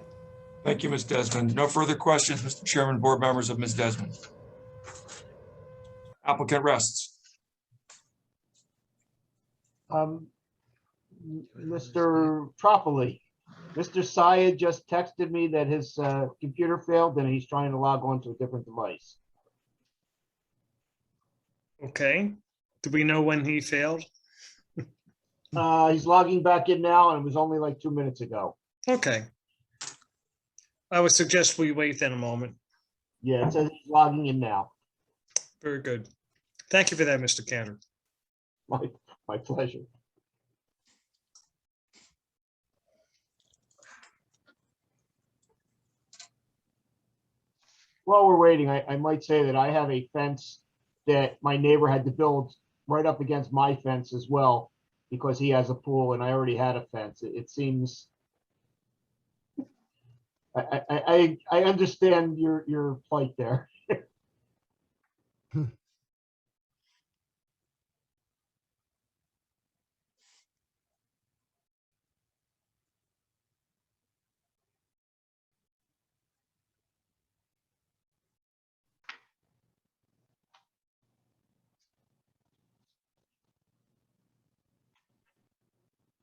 Thank you, Ms. Desmond. No further questions, Mr. Chairman, board members of Ms. Desmond. Applicant rests. Mr. Tropoli, Mr. Syed just texted me that his computer failed and he's trying to log on to a different device. Okay. Do we know when he failed? He's logging back in now, and it was only like 2 minutes ago. Okay. I would suggest we wait then a moment. Yeah, it says he's logging in now. Very good. Thank you for that, Mr. Cantor. My pleasure. While we're waiting, I might say that I have a fence that my neighbor had to build right up against my fence as well, because he has a pool and I already had a fence. It seems, I understand your plight there.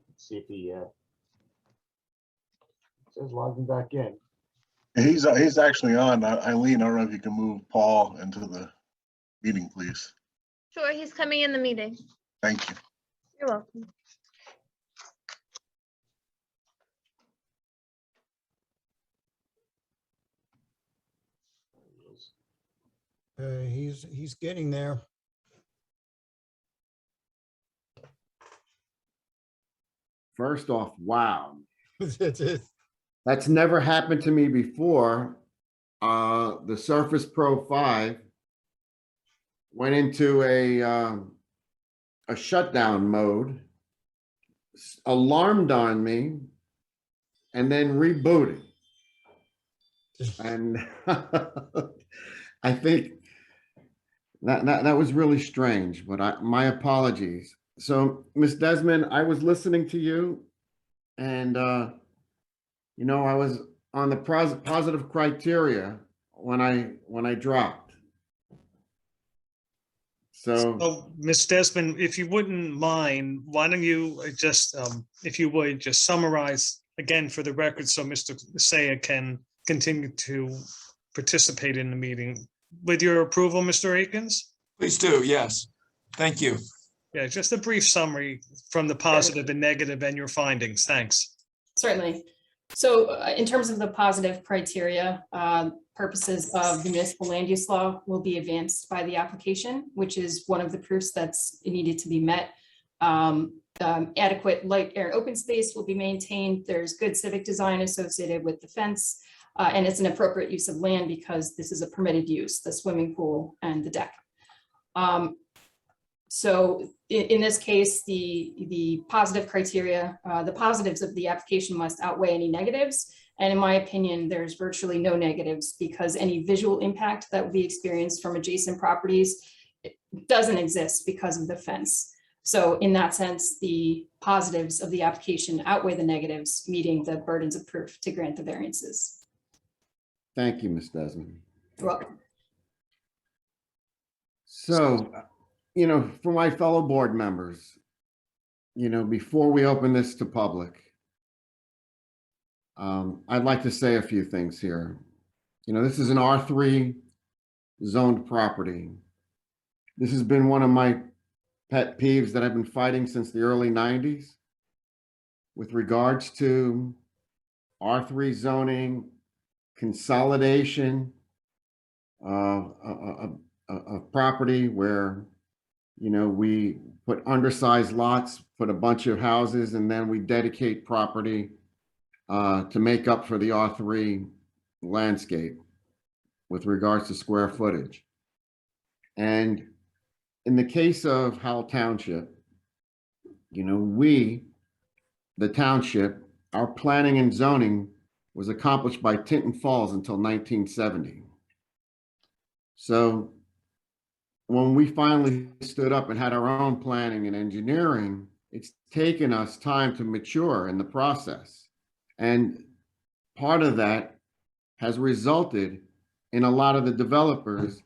Let's see if he says logging back in. He's actually on. Eileen, I don't know if you can move Paul into the meeting, please. Sure, he's coming in the meeting. Thank you. You're welcome. He's getting there. First off, wow. That's it. That's never happened to me before. The Surface Pro 5 went into a shutdown mode, alarmed on me, and then rebooted. And I think that was really strange, but my apologies. So, Ms. Desmond, I was listening to you, and you know, I was on the positive criteria when I dropped. So, Ms. Desmond, if you wouldn't mind, why don't you just, if you would, just summarize again for the record so Mr. Saya can continue to participate in the meeting. With your approval, Mr. Akins? Please do, yes. Thank you. Yeah, just a brief summary from the positive and negative and your findings. Thanks. Certainly. So in terms of the positive criteria, purposes of the municipal land use law will be advanced by the application, which is one of the proofs that's needed to be met. Adequate light, air, and open space will be maintained. There's good civic design associated with the fence, and it's an appropriate use of land because this is a permitted use, the swimming pool and the deck. So in this case, the positive criteria, the positives of the application must outweigh any negatives. And in my opinion, there's virtually no negatives because any visual impact that will be experienced from adjacent properties doesn't exist because of the fence. So in that sense, the positives of the application outweigh the negatives, meeting the burdens of proof to grant the variances. Thank you, Ms. Desmond. You're welcome. So, for my fellow board members, before we open this to public, I'd like to say a few things here. This is an R3 zoned property. This has been one of my pet peeves that I've been fighting since the early 90s with regards to R3 zoning, consolidation of property where, we put undersized lots, put a bunch of houses, and then we dedicate property to make up for the R3 landscape with regards to square footage. And in the case of Howell Township, we, the township, our planning and zoning was accomplished by Tinton Falls until 1970. So when we finally stood up and had our own planning and engineering, it's taken us time to mature in the process. And part of that has resulted in a lot of the developers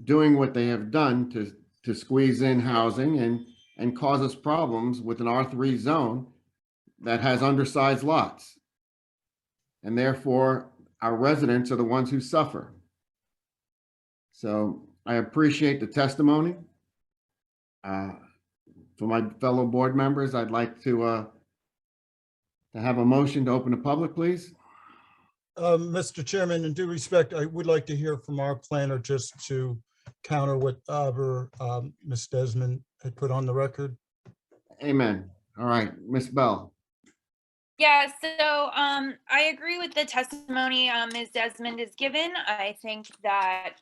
doing what they have done to squeeze in housing and cause us problems with an R3 zone that has undersized lots. And therefore, our residents are the ones who suffer. So I appreciate the testimony. For my fellow board members, I'd like to have a motion to open the public, please. Mr. Chairman, in due respect, I would like to hear from our planner just to counter what Ms. Desmond had put on the record. Amen. All right, Ms. Bell. Yeah, so I agree with the testimony Ms. Desmond has given. I think that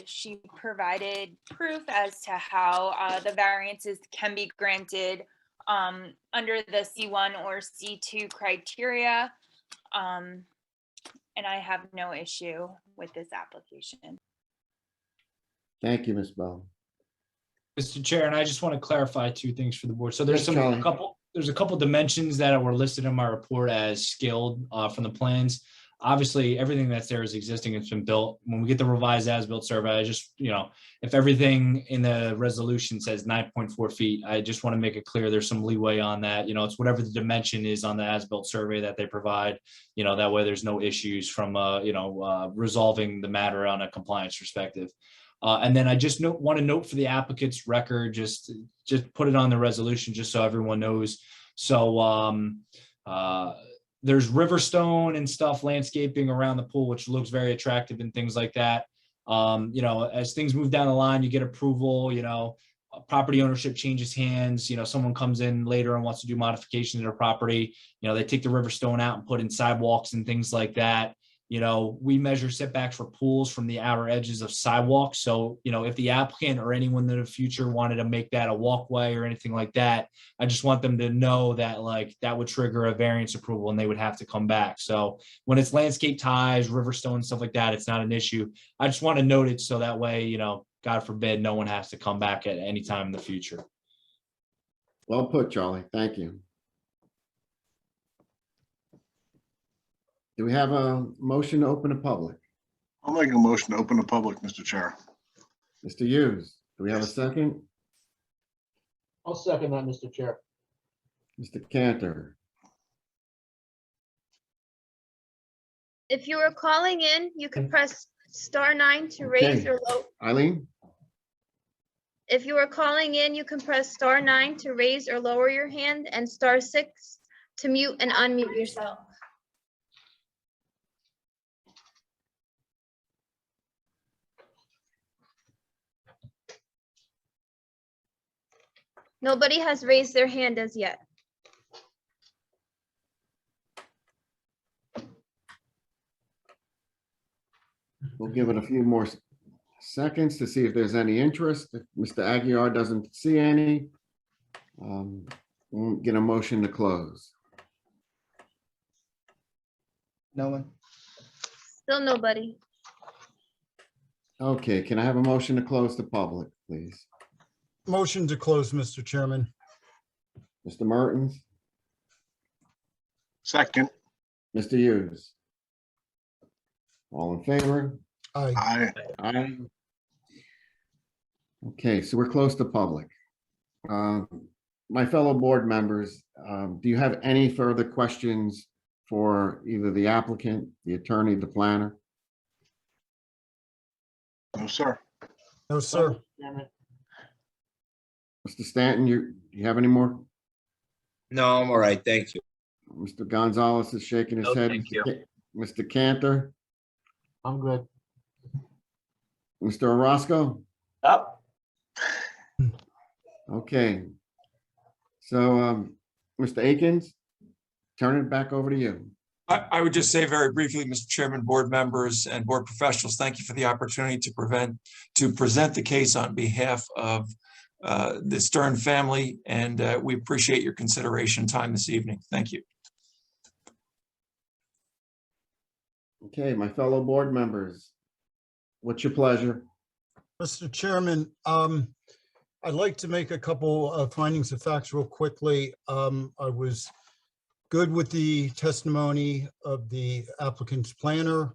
she provided proof as to how the variances can be granted under the C1 or C2 criteria. And I have no issue with this application. Thank you, Ms. Bell. Mr. Chair, and I just want to clarify two things for the board. So there's Yes, Charlie. there's a couple dimensions that were listed in my report as scaled from the plans. Obviously, everything that's there is existing. It's been built. When we get the revised as-built survey, I just, if everything in the resolution says 9.4 feet, I just want to make it clear there's some leeway on that. It's whatever the dimension is on the as-built survey that they provide. That way there's no issues from, resolving the matter on a compliance perspective. And then I just want to note for the applicant's record, just put it on the resolution, just so everyone knows. So there's Riverstone and stuff, landscaping around the pool, which looks very attractive and things like that. As things move down the line, you get approval, property ownership changes hands, someone comes in later and wants to do modifications to their property, they take the Riverstone out and put in sidewalks and things like that. We measure setbacks for pools from the outer edges of sidewalks. So, if the applicant or anyone in the future wanted to make that a walkway or anything like that, I just want them to know that that would trigger a variance approval and they would have to come back. So when it's landscape ties, Riverstone, stuff like that, it's not an issue. I just want to note it so that way, God forbid, no one has to come back at any time in the future. Well put, Charlie. Thank you. Do we have a motion to open the public? I'll make a motion to open the public, Mr. Chair. Mr. Hughes, do we have a second? I'll second that, Mr. Chair. Mr. Cantor. If you are calling in, you can press *9 to raise Okay. or lower. Eileen? If you are calling in, you can press *9 to raise or lower your hand and *6 to mute and unmute yourself. Nobody has raised their hand as yet. We'll give it a few more seconds to see if there's any interest. If Mr. Aguiar doesn't see any, we'll get a motion to close. No one? Still nobody. Okay, can I have a motion to close the public, please? Motion to close, Mr. Chairman. Mr. Mertens, Second. Mr. Hughes? All in favor? Aye. Aye. Aye. Okay, so we're close to public. My fellow board members, do you have any further questions for either the applicant, the attorney, the planner? No, sir. No, sir. Mr. Stanton, you have any more? No, I'm all right. Thank you. Mr. Gonzalez is shaking his No, head. thank you. Mr. Cantor, I'm good. Mr. Orozco? Up. Okay. So, Mr. Akins, turn it back over to you. I would just say very briefly, Mr. Chairman, board members and board professionals, thank you for the opportunity to present the case on behalf of the Stern family, and we appreciate your consideration time this evening. Thank you. Okay, my fellow board members, what's your pleasure? Mr. Chairman, I'd like to make a couple of findings of facts real quickly. I was good with the testimony of the applicant's planner.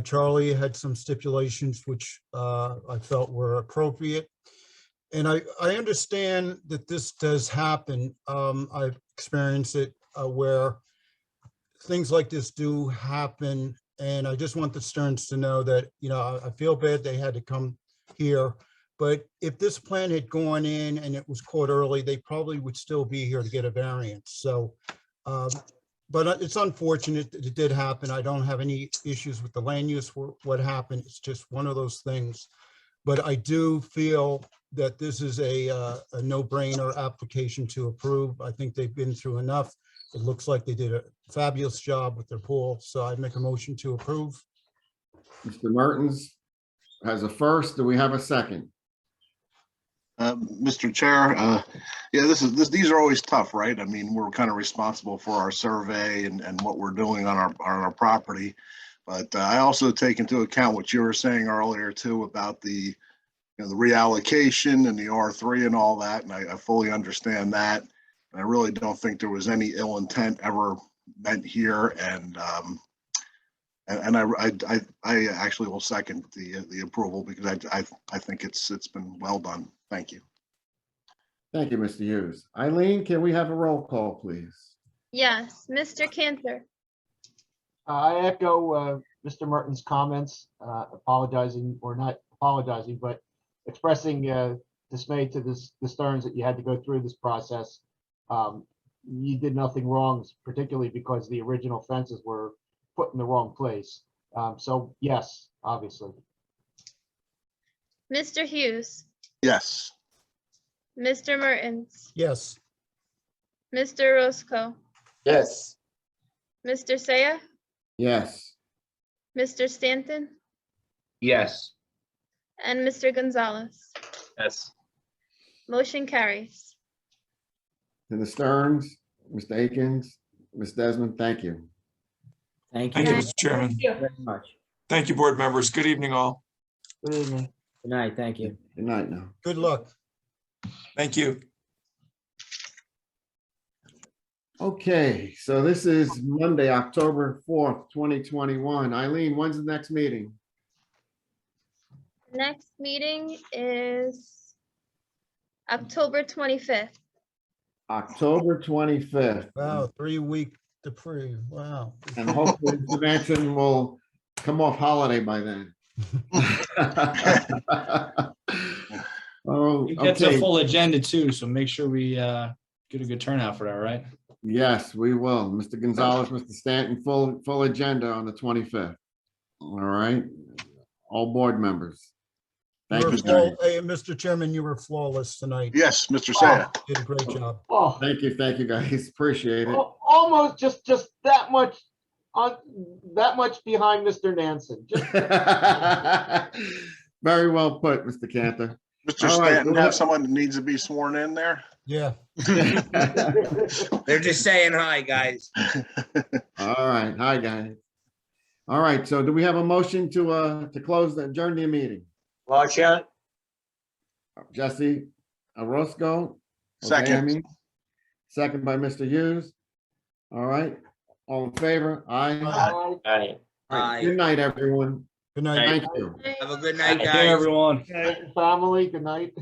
Charlie had some stipulations which I felt were appropriate. And I understand that this does happen. I've experienced it where things like this do happen. And I just want the Sterns to know that, you know, I feel bad they had to come here. But if this plan had gone in and it was caught early, they probably would still be here to get a variance. So, but it's unfortunate that it did happen. I don't have any issues with the land use for what happened. It's just one of those things. But I do feel that this is a no-brainer application to approve. I think they've been through enough. It looks like they did a fabulous job with their pool. So I'd make a motion to approve. Mr. Mertens has a first. Do we have a second? Mr. Chair, yeah, these are always tough, right? I mean, we're kind of responsible for our survey and what we're doing on our property. But I also take into account what you were saying earlier too about the reallocation and the R3 and all that. And I fully understand that. And I really don't think there was any ill intent ever meant here. And I actually will second the approval because I think it's been well done. Thank you. Thank you, Mr. Hughes. Eileen, can we have a roll call, please? Yes, Mr. Cantor, I echo Mr. Mertens' comments, apologizing or not apologizing, but expressing dismay to the Sterns that you had to go through this process. You did nothing wrong, particularly because the original fences were put in the wrong place. So yes, obviously. Mr. Hughes, Yes. Mr. Mertens, Yes. Mr. Roscoe, Yes. Mr. Saya, Yes. Mr. Stanton, Yes. and Mr. Gonzalez. Yes. Motion carries. To the Sterns, Mr. Akins, Ms. Desmond, thank you. Thank Thank you you, Mr. Chairman. Thank you. very much. Thank you, board members. Good evening, all. Good evening. Good night. Thank you. Good night now. Good luck. Thank you. Okay, so this is Monday, October 4th, 2021. Eileen, when's the next meeting? Next meeting is October 25th. October 25th. Wow, 3-week Dupree. Wow. And hopefully Mr. Manson will come off holiday by then. Oh, It gets a okay. full agenda too, so make sure we get a good turnout for that, right? Yes, we will. Mr. Gonzalez, Mr. Stanton, full agenda on the 25th. All right, all board members. You Thank were you, flaw- Tony. Hey, Mr. Chairman, you were flawless tonight. Yes, Mr. Saya. Did a great job. Oh, Thank you, guys. Appreciate it. almost just that much on, that much behind Mr. Nansen. Just Very well put, Mr. Cantor. Mr. All right, Stanton we'll have someone that needs to be sworn in there? Yeah. They're just saying hi, guys. All right, hi, guys. All right, so do we have a motion to close, adjourn the meeting? Motion. Jesse Orozco. Second. Second by Mr. Hughes. All right, all in favor? Aye. Aye. Aye. All right, good night, everyone. Good night. Thank you. Have a good night, Take guys. care, everyone. Family, good night.